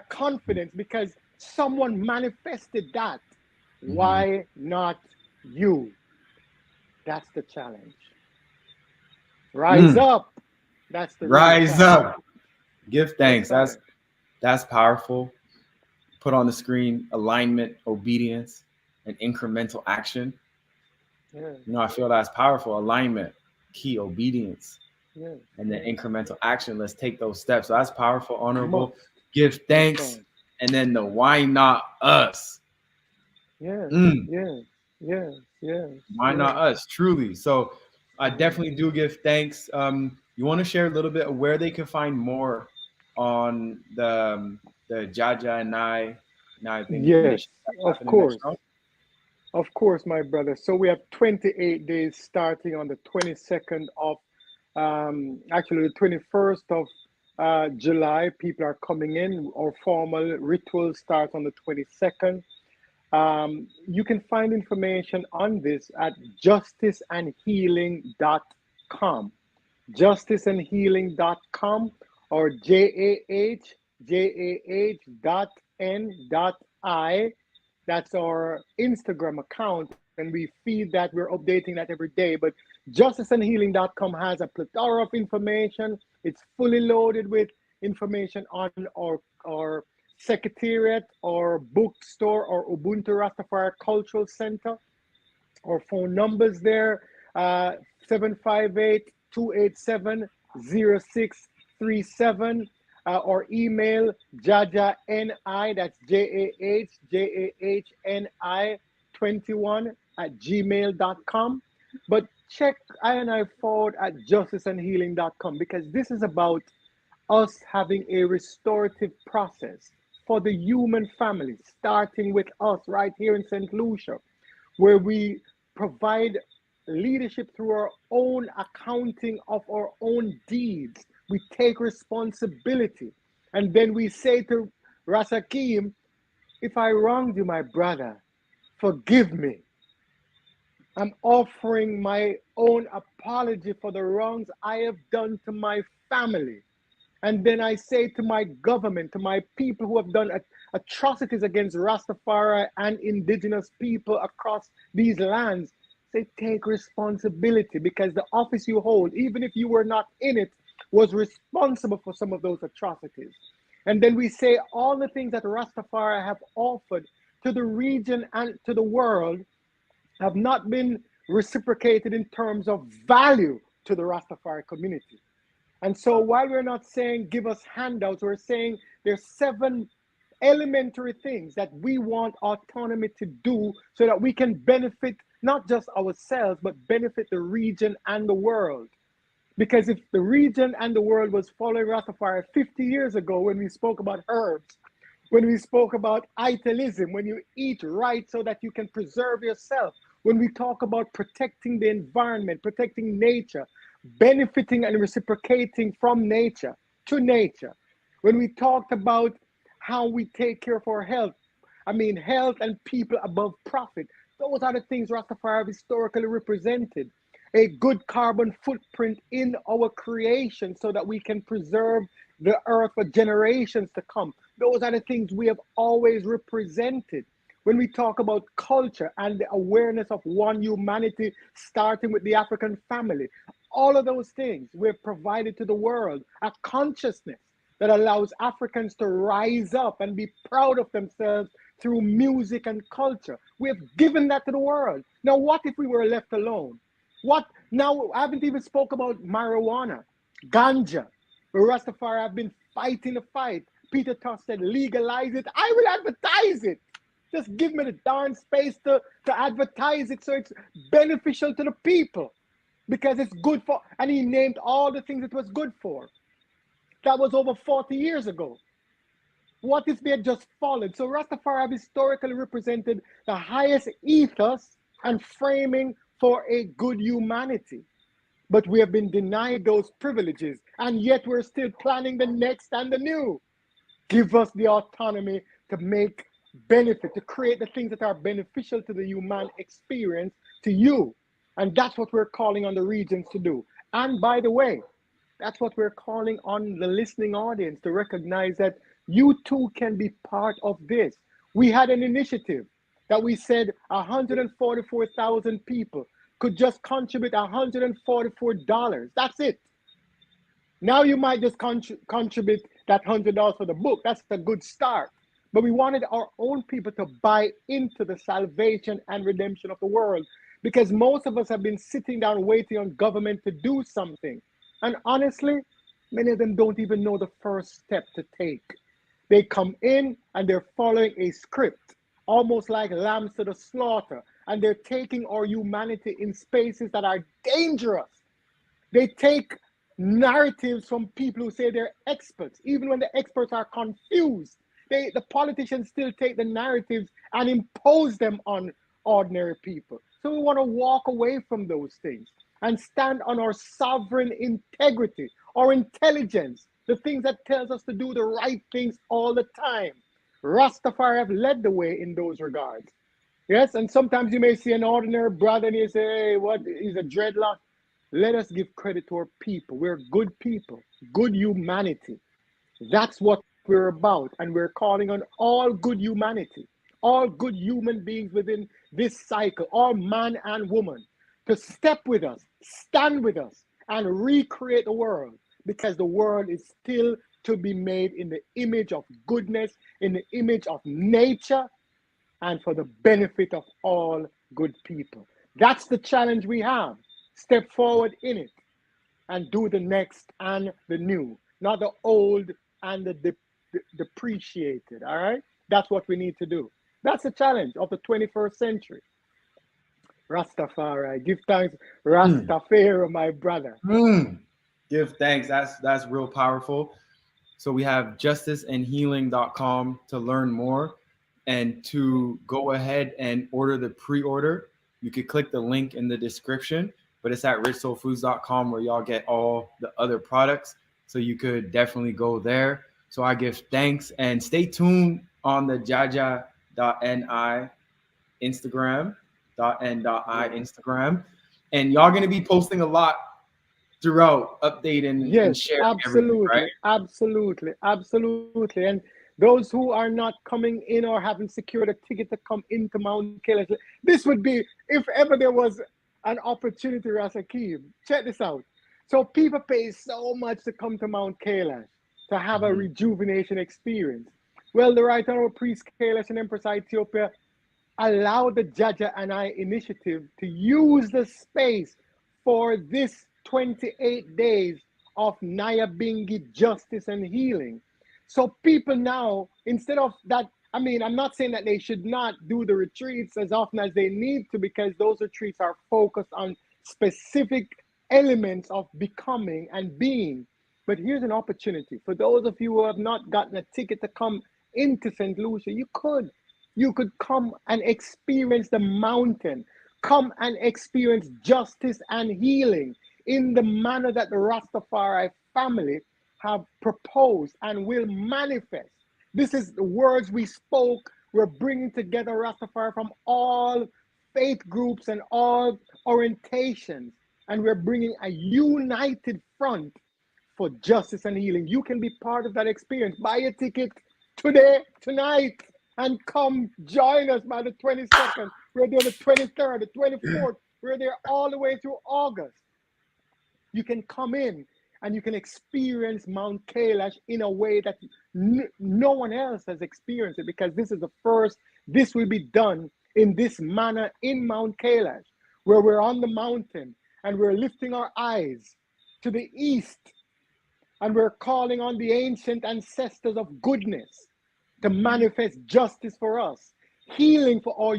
confidence, because someone manifested that. Why not you? That's the challenge. Rise up. That's the Rise up. Give thanks. Yes, That's powerful. Put on the screen alignment, obedience, and incremental action. Yeah. You know, I feel that's powerful. Alignment, key, obedience, Yeah. and then incremental action. Let's take those steps. So that's powerful, honorable. Give thanks, and then the why not us? Yeah. Yeah. Yeah. Yeah. Why not us? Truly. So I definitely do give thanks. You want to share a little bit of where they can find more on the Jaja and I Yes, of happening next course. month? Of course, my brother. So we have 28 days starting on the 22nd of, actually the 21st of July. People are coming in. Our formal ritual starts on the 22nd. You can find information on this at justiceandhealing.com. Justiceandhealing.com or JAHJAH.N.I. That's our Instagram account, and we feed that. We're updating that every day. But justiceandhealing.com has a plethora of information. It's fully loaded with information on our secretariat, or bookstore, or Ubuntu Rastafari Cultural Center. Our phone numbers there, 758-287-0637. Or email JajaNI, that's JAHJAHNI 21 @gmail.com. But check I forward at justiceandhealing.com, because this is about us having a restorative process for the human family, starting with us right here in St. Lucia, where we provide leadership through our own accounting of our own deeds. We take responsibility. And then we say to Rasakim, if I wronged you, my brother, forgive me. I'm offering my own apology for the wrongs I have done to my family. And then I say to my government, to my people who have done atrocities against Rastafari and indigenous people across these lands, say, take responsibility, because the office you hold, even if you were not in it, was responsible for some of those atrocities. And then we say all the things that Rastafari have offered to the region and to the world have not been reciprocated in terms of value to the Rastafari community. And so while we're not saying give us handouts, we're saying there's 7 elementary things that we want autonomy to do, so that we can benefit not just ourselves, but benefit the region and the world. Because if the region and the world was following Rastafari 50 years ago, when we spoke about herbs, when we spoke about italism, when you eat right so that you can preserve yourself, when we talk about protecting the environment, protecting nature, benefiting and reciprocating from nature to nature, when we talked about how we take care of our health, health and people above profit, those are the things Rastafari have historically represented. A good carbon footprint in our creation, so that we can preserve the earth for generations to come. Those are the things we have always represented. When we talk about culture and the awareness of one humanity, starting with the African family, all of those things we've provided to the world, a consciousness that allows Africans to rise up and be proud of themselves through music and culture. We have given that to the world. Now, what if we were left alone? What now? I haven't even spoke about marijuana, ganja, where Rastafari have been fighting the fight, Peter Tosh said, legalize it. I will advertise it. Just give me the darn space to advertise it so it's beneficial to the people, because it's good for, and he named all the things it was good for. That was over 40 years ago. What if they had just followed? So Rastafari have historically represented the highest ethos and framing for a good humanity. But we have been denied those privileges, and yet we're still planning the next and the new. Give us the autonomy to make benefit, to create the things that are beneficial to the human experience, to you. And that's what we're calling on the regions to do. And by the way, that's what we're calling on the listening audience to recognize, that you too can be part of this. We had an initiative that we said 144,000 people could just contribute $144. That's it. Now you might just contribute that $100 for the book. That's a good start. But we wanted our own people to buy into the salvation and redemption of the world, because most of us have been sitting down waiting on government to do something. And honestly, many of them don't even know the first step to take. They come in and they're following a script, almost like lambs to the slaughter. And they're taking our humanity in spaces that are dangerous. They take narratives from people who say they're experts, even when the experts are confused. The politicians still take the narratives and impose them on ordinary people. So we want to walk away from those things and stand on our sovereign integrity, our intelligence, the things that tells us to do the right things all the time. Rastafari have led the way in those regards. Yes, and sometimes you may see an ordinary brother and you say, hey, what is a dreadlock? Let us give credit to our people. We're good people, good humanity. That's what we're about. And we're calling on all good humanity, all good human beings within this cycle, all man and woman, to step with us, stand with us, and recreate the world, because the world is still to be made in the image of goodness, in the image of nature, and for the benefit of all good people. That's the challenge we have. Step forward in it and do the next and the new, not the old and the depreciated, all right? That's what we need to do. That's the challenge of the 21st century. Rastafari, give thanks, Rastafari, my brother. Give thanks. That's real powerful. So we have justiceandhealing.com to learn more, and to go ahead and order the pre-order. You could click the link in the description, but it's at richsoulfoods.com where y'all get all the other products. So you could definitely go there. So I give thanks, and stay tuned on the jaja.ni Instagram, .n.i Instagram. And y'all going to be posting a lot throughout, updating and sharing absolutely, right? Absolutely. And those who are not coming in or haven't secured a ticket to come into Mount Kailash, this would be, if ever there was an opportunity, Rasakeem, check this out. So people pay so much to come to Mount Kailash to have a rejuvenation experience. Well, the Right Honorable Priest Kailash and Empress Ethiopia allowed the Jaja and I initiative to use the space for this 28 days of Nyabingi justice and healing. So people now, instead of that, I mean, I'm not saying that they should not do the retreats as often as they need to, because those retreats are focused on specific elements of becoming and being. But here's an opportunity for those of you who have not gotten a ticket to come into St. Lucia. You could come and experience the mountain, come and experience justice and healing in the manner that the Rastafari family have proposed and will manifest. This is the words we spoke. We're bringing together Rastafari from all faith groups and all orientations, and we're bringing a united front for justice and healing. You can be part of that experience. Buy a ticket today, tonight, and come join us by the 22nd. We're there the 23rd, the 24th. We're there all the way through August. You can come in and you can experience Mount Kailash in a way that no one else has experienced it, because this is the first. This will be done in this manner in Mount Kailash, where we're on the mountain and we're lifting our eyes to the east, And we're calling on the ancient ancestors of goodness to manifest justice for us, healing for our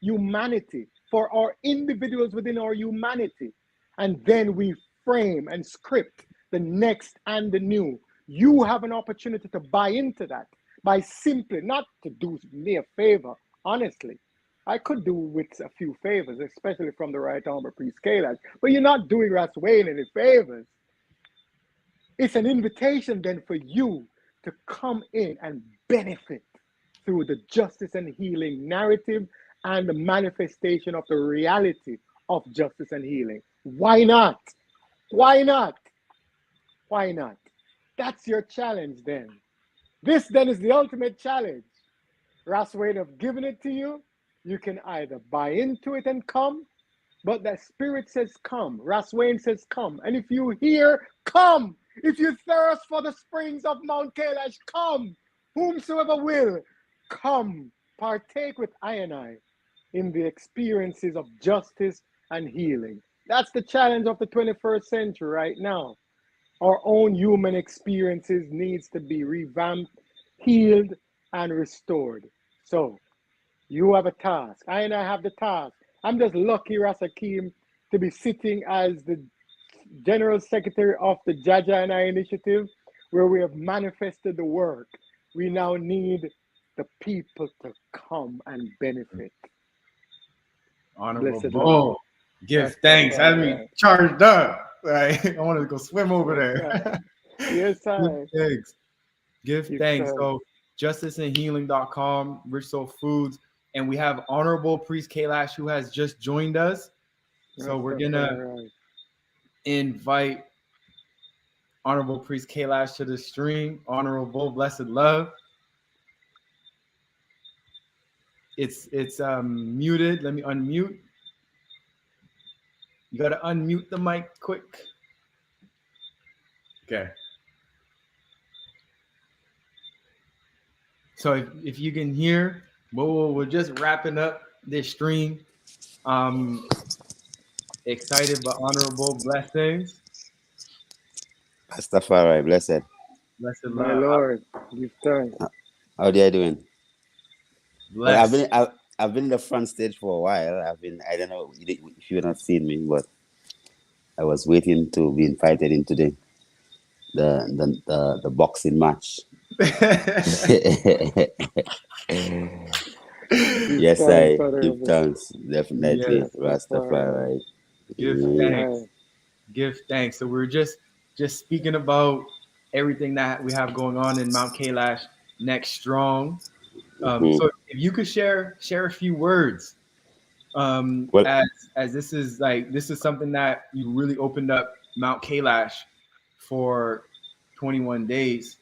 humanity, for our individuals within our humanity. And then we frame and script the next and the new. You have an opportunity to buy into that by simply not to do me a favor, honestly. I could do with a few favors, especially from the Right Honorable Priest Kailash, but you're not doing Ras Wayne any favors. It's an invitation then for you to come in and benefit through the justice and healing narrative and the manifestation of the reality of justice and healing. Why not? Why not? Why not? That's your challenge then. This then is the ultimate challenge. Ras Wayne have given it to you. You can either buy into it and come, but the Spirit says come. Ras Wayne says come. And if you hear, come. If you thirst for the springs of Mount Kailash, come. Whomsoever will, come. Partake with I and I in the experiences of justice and healing. That's the challenge of the 21st century right now. Our own human experiences needs to be revamped, healed, and restored. So, you have a task. I and I have the task. I'm just lucky, Ras Hakeem, to be sitting as the General Secretary of the Jaja and I Initiative, where we have manifested the work. We now need the people to come and benefit. Honorable Bull, give thanks. Have me charged up. Like, I want to go swim over there. Yes, I. Give thanks. Give thanks. So, justiceandhealing.com, Rich Soul Foods, and we have Honorable Priest Kailash who has just joined us. So we're gonna invite Honorable Priest Kailash to the stream. Honorable Blessed Love. It's muted. Let me unmute. You gotta unmute the mic quick. Okay. So if you can hear, we're just wrapping up this stream. Excited but honorable blessings. Rastafari, blessed. Blessed love. My Lord, give thanks. How are you doing? Blessed. Well, I've been in the front stage for a while. I don't know if you have not seen me, but I was waiting to be invited into the boxing match. Yes, I give thanks, definitely. Yes, Rastafari. Give thanks. Give thanks. So we're just speaking about everything that we have going on in Mount Kailash Next Strong. So if you could share a few words, as this is something that you really opened up Mount Kailash for 21 days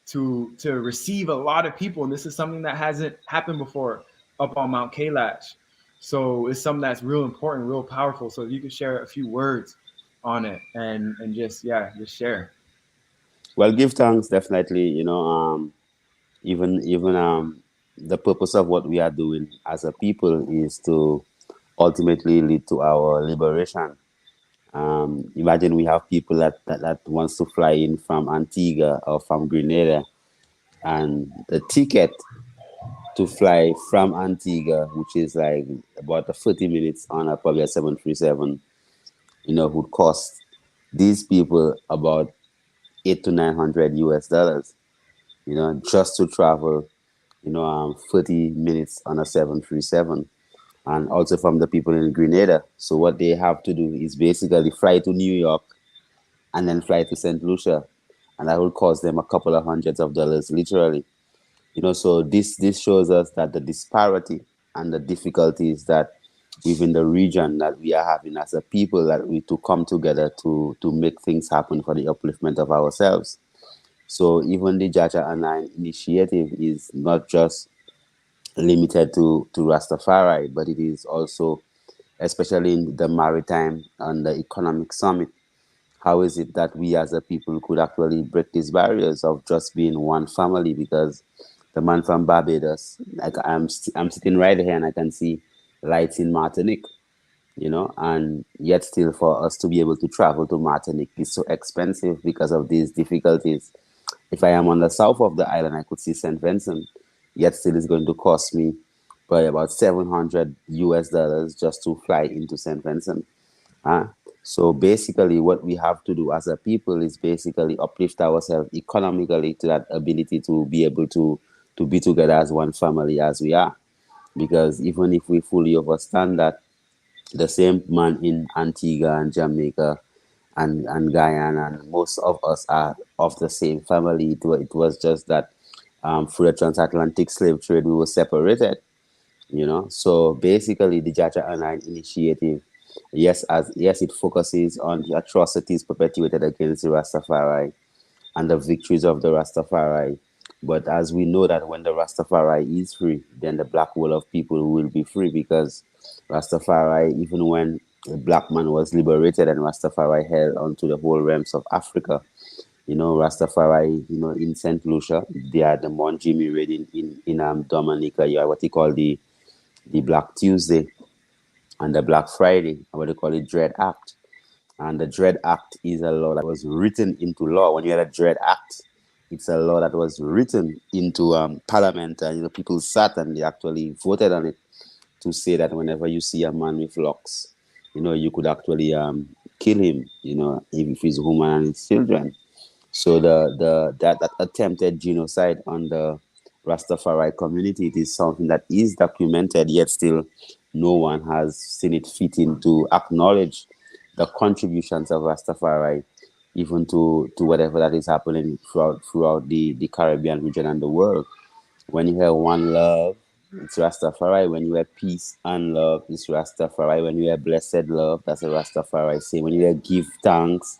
to receive a lot of people, and this is something that hasn't happened before up on Mount Kailash. So it's something that's real important, real powerful. So if you could share a few words on it and just share. Well, give thanks, definitely. Even the purpose of what we are doing as a people is to ultimately lead to our liberation. Imagine we have people that wants to fly in from Antigua or from Grenada, and the ticket to fly from Antigua, which is like about 30 minutes on probably a 737, would cost these people about $800 to $900 US, just to travel, 30 minutes on a 737. And also from the people in Grenada. So what they have to do is basically fly to New York and then fly to St. Lucia. And that will cost them a couple of hundreds of dollars, literally. So this shows us that the disparity and the difficulties that within the region that we are having as a people, that we to come together to make things happen for the upliftment of ourselves. So even the Jaja and I initiative is not just limited to Rastafari, but it is also, especially in the Maritime and the Economic Summit, how is it that we as a people could actually break these barriers of just being one family? Because the man from Barbados, like I'm sitting right here and I can see lights in Martinique. and yet still for us to be able to travel to Martinique is so expensive because of these difficulties. If I am on the south of the island, I could see St. Vincent, yet still it's going to cost me probably about 700 US dollars just to fly into St. Vincent. So basically, what we have to do as a people is basically uplift ourselves economically to that ability to be able to be together as one family as we are. Because even if we fully understand that the same man in Antigua and Jamaica and Guyana, and most of us are of the same family. It was just that through the transatlantic slave trade, we were separated. So basically, the Jaja Online initiative, yes, it focuses on the atrocities perpetuated against the Rastafari and the victories of the Rastafari. But as we know that when the Rastafari is free, then the black world of people will be free, because Rastafari, even when the black man was liberated and Rastafari held onto the whole realms of Africa, Rastafari, in St. Lucia, they had the Mount Jimmy raid in Dominica. You have what they call the Black Tuesday and the Black Friday, what they call it Dread Act. And the Dread Act is a law that was written into law. When you had a Dread Act, it's a law that was written into Parliament, and people sat and they actually voted on it to say that whenever you see a man with locks, you could actually kill him, if he's a woman and his children. So that attempted genocide on the Rastafari community, it is something that is documented, yet still no one has seen it fitting to acknowledge the contributions of Rastafari, even to whatever that is happening throughout the Caribbean region and the world. When you hear one love, it's Rastafari. When you hear peace and love, it's Rastafari. When you hear blessed love, that's a Rastafari saying. When you hear give thanks,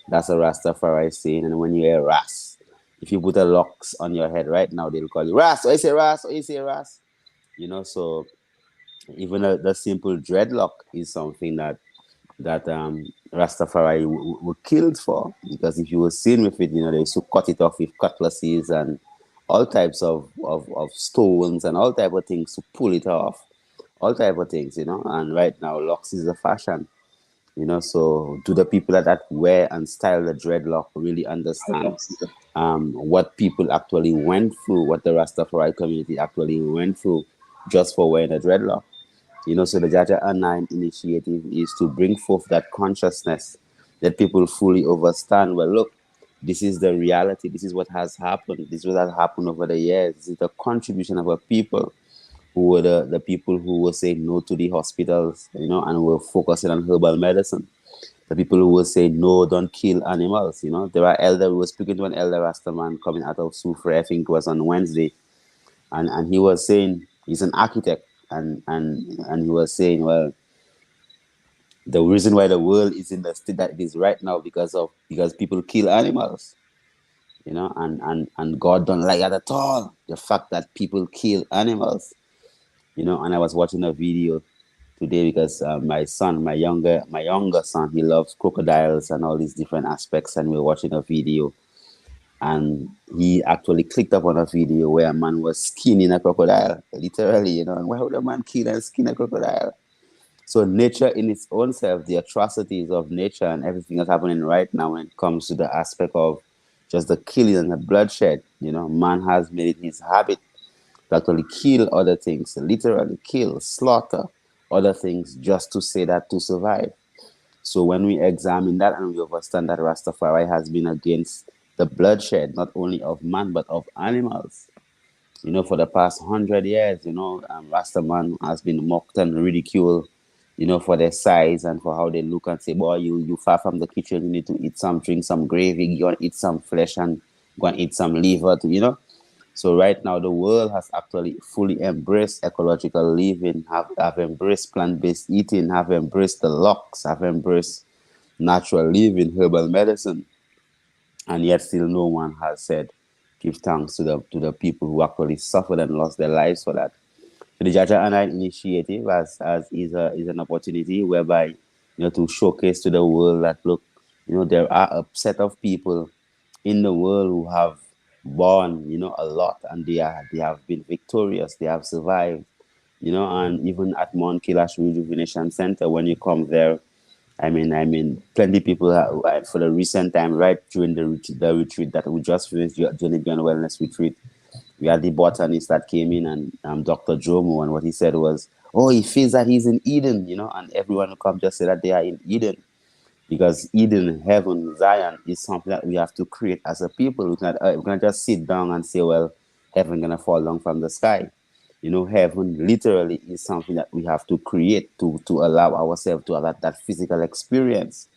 that's a Rastafari saying. And when you hear Ras, if you put a locks on your head right now, they'll call you Ras. Or you say Ras, or you say Ras. So even the simple dreadlock is something that Rastafari were killed for, because if you were seen with it, they used to cut it off with cutlasses and all types of stones and all type of things to pull it off, all type of things, and right now locks is a fashion. So do the people that wear and style the dreadlock really understand what people actually went through, what the Rastafari community actually went through just for wearing a dreadlock? So the Jaja Online initiative is to bring forth that consciousness, that people fully understand, well, look, this is the reality. This is what has happened. This is what has happened over the years. This is the contribution of our people, who were the people who were saying no to the hospitals, and were focusing on herbal medicine. The people who were saying, no, don't kill animals. There are we were speaking to an elder Rastaman coming out of Soufre, I think it was on Wednesday, and he was saying, he's an architect, and he was saying, well, the reason why the world is in the state that it is right now because people kill animals, and God don't like that at all. The fact that people kill animals, and I was watching a video today because my younger son, he loves crocodiles and all these different aspects, and we were watching a video, and he actually clicked up on a video where a man was skinning a crocodile, literally, and why would a man kill and skin a crocodile? So nature in its own self, the atrocities of nature and everything that's happening right now when it comes to the aspect of just the killing and the bloodshed, man has made it his habit to actually kill other things, literally kill, slaughter other things just to say that to survive. So when we examine that and we understand that Rastafari has been against the bloodshed, not only of man, but of animals, for the past 100 years, Rastaman has been mocked and ridiculed, for their size and for how they look, and say, boy, you far from the kitchen, you need to eat some, drink some gravy, you want to eat some flesh and go and eat some liver, So right now, the world has actually fully embraced ecological living, have embraced plant-based eating, have embraced the locks, have embraced natural living, herbal medicine, and yet still no one has said, give thanks to the people who actually suffered and lost their lives for that. So the Jaja Online initiative is an opportunity whereby, to showcase to the world that, look, there are a set of people in the world who have borne, a lot, and they have been victorious. They have survived. and even at Mount Kailash Rejuvenation Center, when you come there, plenty people for the recent time, right during the retreat that we just finished, Journey Beyond Wellness retreat, we had the botanist that came in, and Dr. Jomo, and what he said was, oh, he feels that he's in Eden, and everyone who come just say that they are in Eden, because Eden, heaven, Zion is something that we have to create as a people. We cannot just sit down and say, well, heaven gonna fall down from the sky. Heaven literally is something that we have to create to allow ourselves to have that physical experience.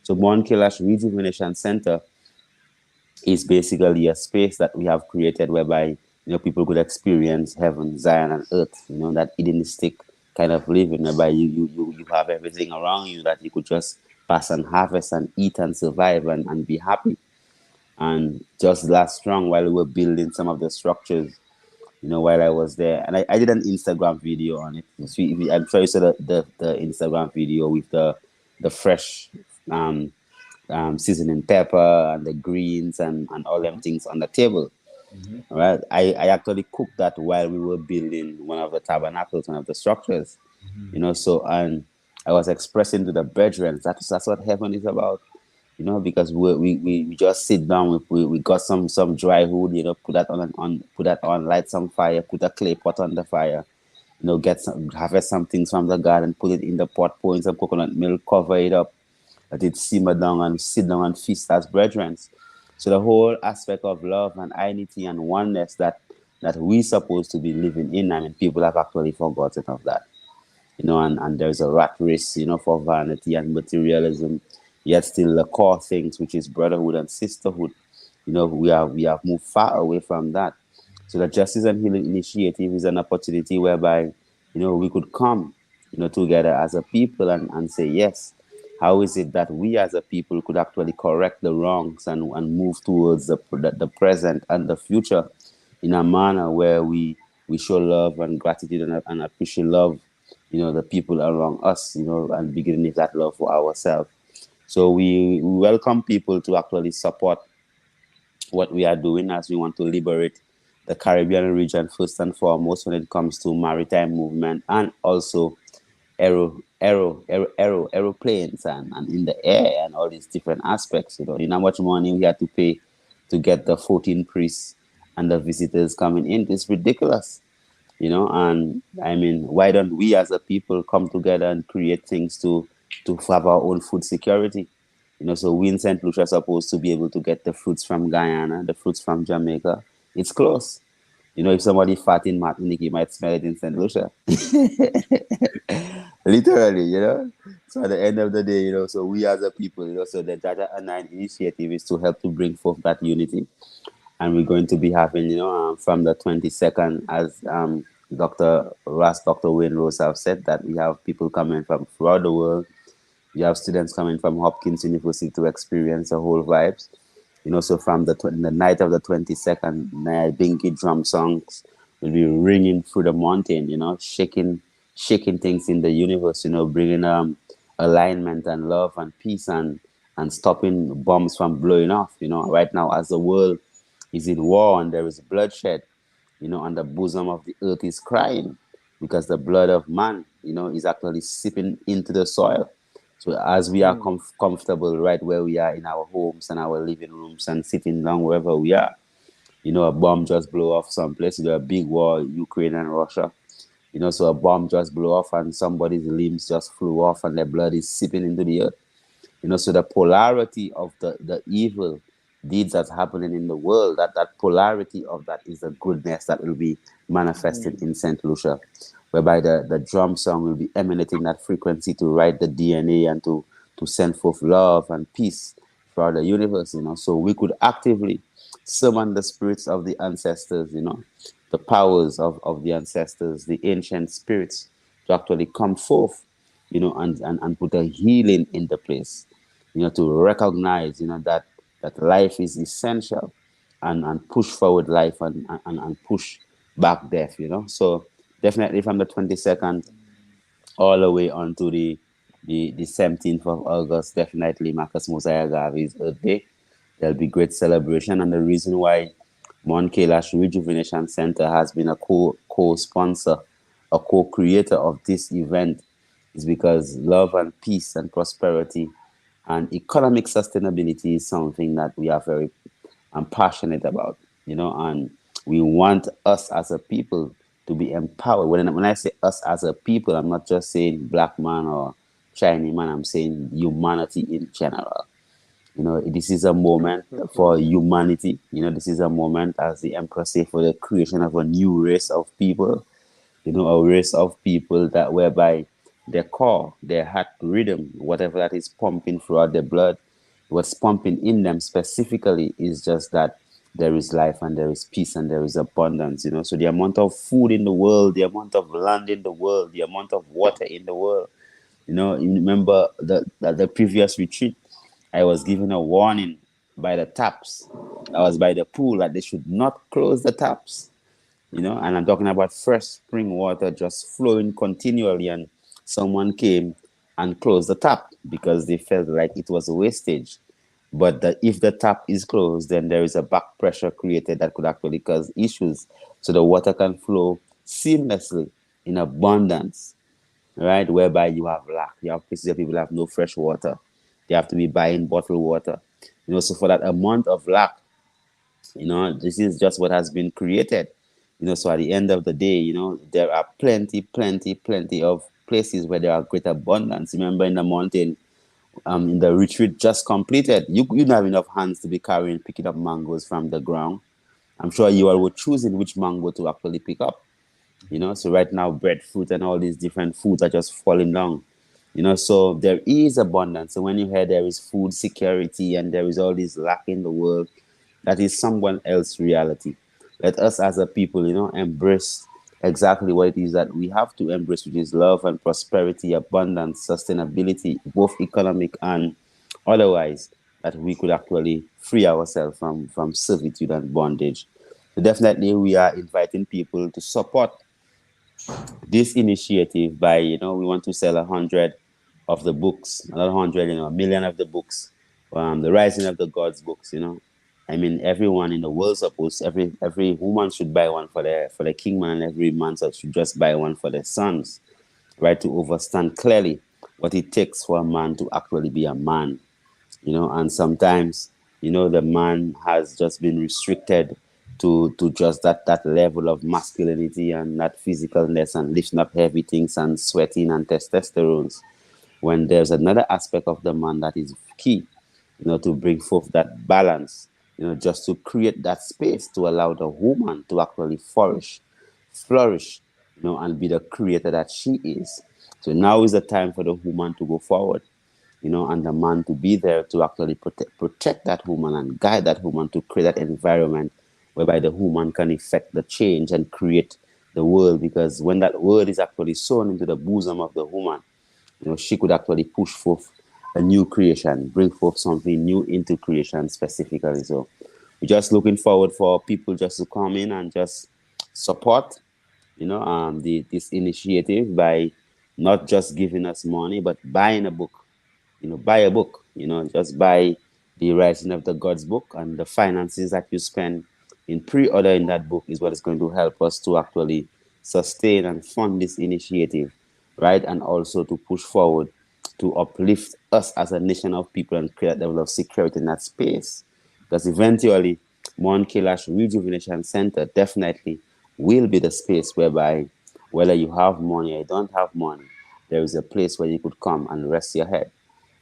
So Mount Kailash Rejuvenation Center is basically a space that we have created whereby people could experience heaven, Zion, and earth. That Edenistic kind of living whereby you have everything around you that you could just pass and harvest and eat and survive and be happy. And just last strong while we were building some of the structures, while I was there, and I did an Instagram video on it. So I'm sure you saw the Instagram video with the fresh seasoning pepper and the greens and all them things on the table. Right? I actually cooked that while we were building one of the tabernacles, one of the structures. So, and I was expressing to the brethren that's what heaven is about. Because we just sit down, we got some dry wood, put that on, light some fire, put a clay pot on the fire, harvest some things from the garden, put it in the pot, pour in some coconut milk, cover it up, let it simmer down, and sit down and feast as brethren. So the whole aspect of love and unity and oneness that we supposed to be living in, people have actually forgotten of that. And there's a rat race, for vanity and materialism, yet still the core things, which is brotherhood and sisterhood. We have moved far away from that. So the Justice and Healing Initiative is an opportunity whereby, we could come, together as a people and say, yes, how is it that we as a people could actually correct the wrongs and move towards the present and the future in a manner where we show love and gratitude and appreciate love, the people around us, and beginning with that love for ourselves. So we welcome people to actually support what we are doing, as we want to liberate the Caribbean region first and foremost when it comes to maritime movement, and also aeroplanes and in the air and all these different aspects. How much money we had to pay to get the 14 priests and the visitors coming in. It's ridiculous. And why don't we as a people come together and create things to have our own food security? So we in St. Lucia are supposed to be able to get the fruits from Guyana, the fruits from Jamaica. It's close. If somebody fat in Martinique, you might smell it in St. Lucia. Literally. So at the end of the day, so we as a people, so the Data Nine initiative is to help to bring forth that unity. And we're going to be having, from the 22nd, as Dr. Wayne Rose have said, that we have people coming from throughout the world. You have students coming from Hopkins University to experience the whole vibes. So from the night of the 22nd, Binky drum songs will be ringing through the mountain, shaking things in the universe, bringing alignment and love and peace and stopping bombs from blowing off. Right now, as the world is in war and there is bloodshed, and the bosom of the earth is crying because the blood of man, is actually seeping into the soil. So as we are comfortable right where we are in our homes and our living rooms and sitting down wherever we are, a bomb just blow off someplace. There's a big war, Ukraine and Russia. So a bomb just blew off and somebody's limbs just flew off and their blood is seeping into the earth. So the polarity of the evil deeds that's happening in the world, that polarity of that is the goodness that will be manifested in St. Lucia, whereby the drum song will be emanating that frequency to write the DNA and to send forth love and peace throughout the universe, so we could actively summon the spirits of the ancestors, the powers of the ancestors, the ancient spirits, to actually come forth, and put a healing in the place, to recognize, that life is essential and push forward life and push back death, So definitely from the 22nd all the way on to the 17th of August, definitely Marcus Mosiah Garvey's Earth Day. There'll be great celebration, and the reason why Mount Kailash Rejuvenation Center has been a co-sponsor a co-creator of this event is because love and peace and prosperity and economic sustainability is something that we are very passionate about, and we want us as a people to be empowered. When I say us as a people, I'm not just saying black man or Chinese man, I'm saying humanity in general. This is a moment for humanity. This is a moment, as the Emperor said, for the creation of a new race of people. A race of people that whereby their core, their heart rhythm, whatever that is pumping throughout their blood, what's pumping in them specifically is just that there is life and there is peace and there is abundance. So the amount of food in the world, the amount of land in the world, the amount of water in the world. You remember the previous retreat, I was given a warning by the taps. I was by the pool that they should not close the taps. And I'm talking about fresh spring water just flowing continually, and someone came and closed the tap because they felt like it was a wastage. But if the tap is closed, then there is a back pressure created that could actually cause issues. So the water can flow seamlessly in abundance, right? Whereby you have lack. You have places where people have no fresh water. They have to be buying bottled water. So for that amount of lack, this is just what has been created. So at the end of the day, there are plenty of places where there are great abundance. Remember in the mountain, in the retreat just completed, you don't have enough hands to be picking up mangoes from the ground. I'm sure you all were choosing which mango to actually pick up. So right now, breadfruit and all these different foods are just falling down. So there is abundance. So when you hear there is food security and there is all this lack in the world, that is someone else's reality. Let us as a people, embrace exactly what it is that we have to embrace, which is love and prosperity, abundance, sustainability, both economic and otherwise, that we could actually free ourselves from servitude and bondage. So definitely we are inviting people to support this initiative by, we want to sell 100 of the books, not 100, a million of the books, the Rising of the Gods books, I mean, everyone in the world supposed every woman should buy one for the kingman, and every man should just buy one for their sons, right? To understand clearly what it takes for a man to actually be a man, and sometimes, the man has just been restricted to just that level of masculinity and that physicalness and lifting up heavy things and sweating and testosterone. When there's another aspect of the man that is key, to bring forth that balance, just to create that space to allow the woman to actually flourish, and be the creator that she is. So now is the time for the woman to go forward, and the man to be there to actually protect that woman and guide that woman to create that environment whereby the woman can effect the change and create the world. Because when that word is actually sown into the bosom of the woman, she could actually push forth a new creation, bring forth something new into creation specifically. So we're just looking forward for people just to come in and just support, this initiative by not just giving us money, but buying a book. Buy a book. Just buy the Rising of the Gods book, and the finances that you spend in pre-ordering that book is what is going to help us to actually sustain and fund this initiative, right? And also to push forward to uplift us as a nation of people and create a level of security in that space. Because eventually, Mount Kailash Rejuvenation Center definitely will be the space whereby, whether you have money or you don't have money, there is a place where you could come and rest your head.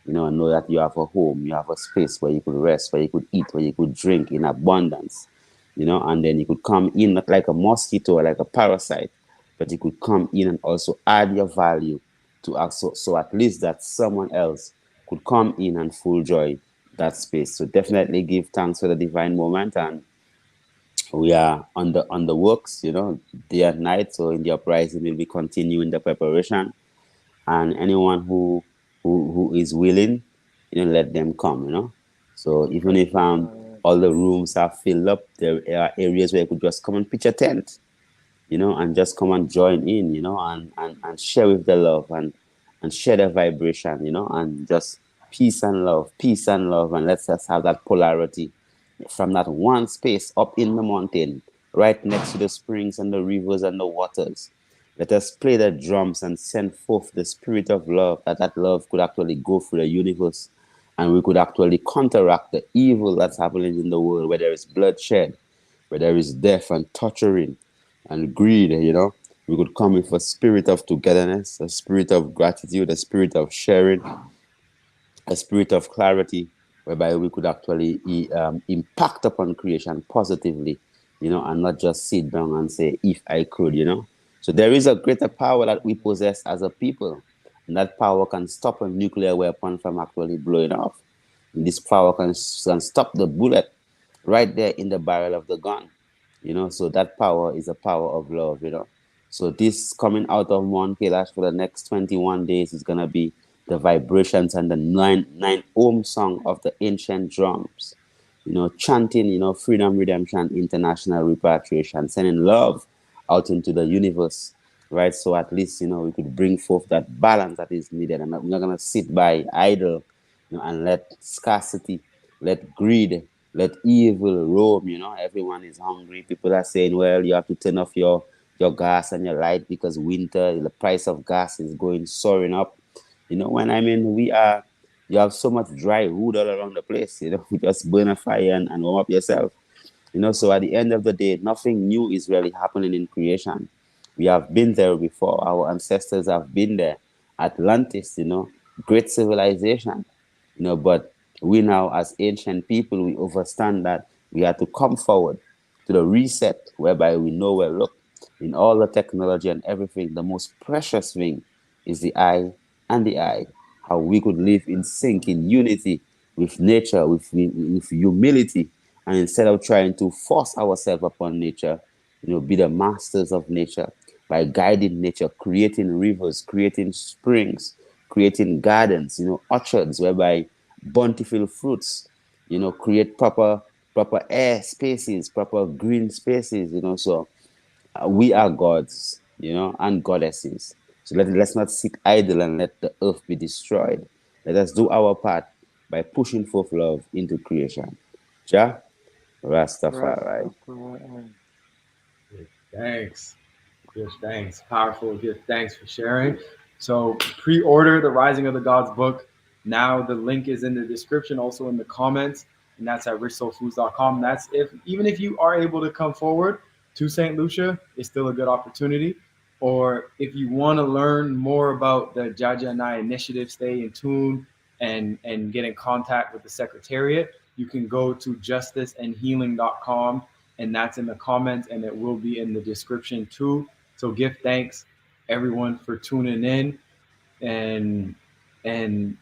And know that you have a home, you have a space where you could rest, where you could eat, where you could drink in abundance, and then you could come in not like a mosquito or like a parasite, but you could come in and also add your value to us, so at least that someone else could come in and full joy that space. So definitely give thanks for the divine moment, and we are on the works, day and night. So in the uprising, we'll be continuing the preparation, and anyone who is willing, let them come. So even if all the rooms are filled up, there are areas where you could just come and pitch a tent, and just come and join in, and share with the love and share the vibration, and just peace and love, and let's just have that polarity from that one space up in the mountain, right next to the springs and the rivers and the waters. Let us play the drums and send forth the spirit of love, that love could actually go through the universe and we could actually counteract the evil that's happening in the world, where there is bloodshed, where there is death and torturing and greed, We could come with a spirit of togetherness, a spirit of gratitude, a spirit of sharing, a spirit of clarity, whereby we could actually impact upon creation positively, and not just sit down and say, if I could. So there is a greater power that we possess as a people, and that power can stop a nuclear weapon from actually blowing off. And this power can stop the bullet right there in the barrel of the gun, So that power is a power of love. So this coming out of Mount Kailash for the next 21 days is gonna be the vibrations and the nine ohm song of the ancient drums, chanting, freedom, redemption, international repatriation, sending love out into the universe, right? So at least, we could bring forth that balance that is needed, and we're not gonna sit by idle, and let scarcity, let greed, let evil roam. Everyone is hungry. People are saying, well, you have to turn off your gas and your light because winter, the price of gas is going soaring up. When you have so much dry wood all around the place, just burn a fire and warm up yourself. So at the end of the day, nothing new is really happening in creation. We have been there before. Our ancestors have been there. Atlantis, great civilization, but we now, as ancient people, we understand that we have to come forward to the reset, whereby we know, well, look, in all the technology and everything, the most precious thing is the I and the I. How we could live in sync, in unity with nature, with humility, and instead of trying to force ourselves upon nature, be the masters of nature by guiding nature, creating rivers, creating springs, creating gardens, orchards, whereby bountiful fruits, create proper air spaces, proper green spaces, So we are gods, and goddesses. So let's not sit idle and let the earth be destroyed. Let us do our part by pushing forth love into creation. Jah, Rastafari. Rastafari. Thanks. Give thanks. Powerful. Give thanks for sharing. So pre-order the Rising of the Gods book. Now the link is in the description, also in the comments, and that's at richsoulfoods.com. That's even if you are able to come forward to St. Lucia, it's still a good opportunity. Or if you want to learn more about the Jaja and I initiative, stay in tune and get in contact with the Secretariat, you can go to justiceandhealing.com, and that's in the comments, and it will be in the description too. So give thanks everyone for tuning in, and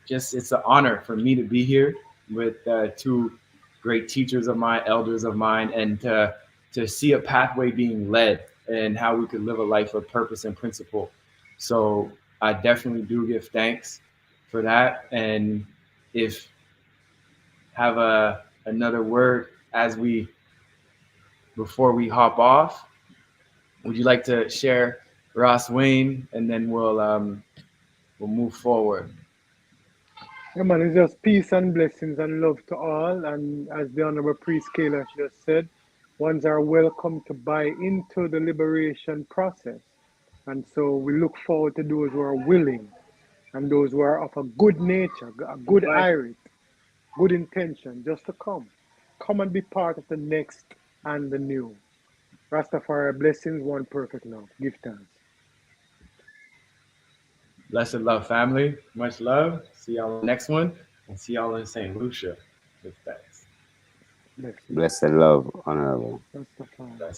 just it's an honor for me to be here with two great teachers of mine, elders of mine, and to see a pathway being led and how we could live a life of purpose and principle. So I definitely do give thanks for that. And if have another word before we hop off, would you like to share, Ross Wayne, and then we'll move forward? Yeah, man, it's just peace and blessings and love to all. And as the Honorable Priest Kailash just said, ones are welcome to buy into the liberation process. And so we look forward to those who are willing and those who are of a good nature, a good irit, good intention, just to come. Come and be part of the next and the new. Rastafari blessings, one perfect love. Give thanks. Blessed love, family. Much love. See y'all in the next one, and see y'all in St. Lucia. With thanks. Blessings. Blessed love, honorable. Rastafari. Bless.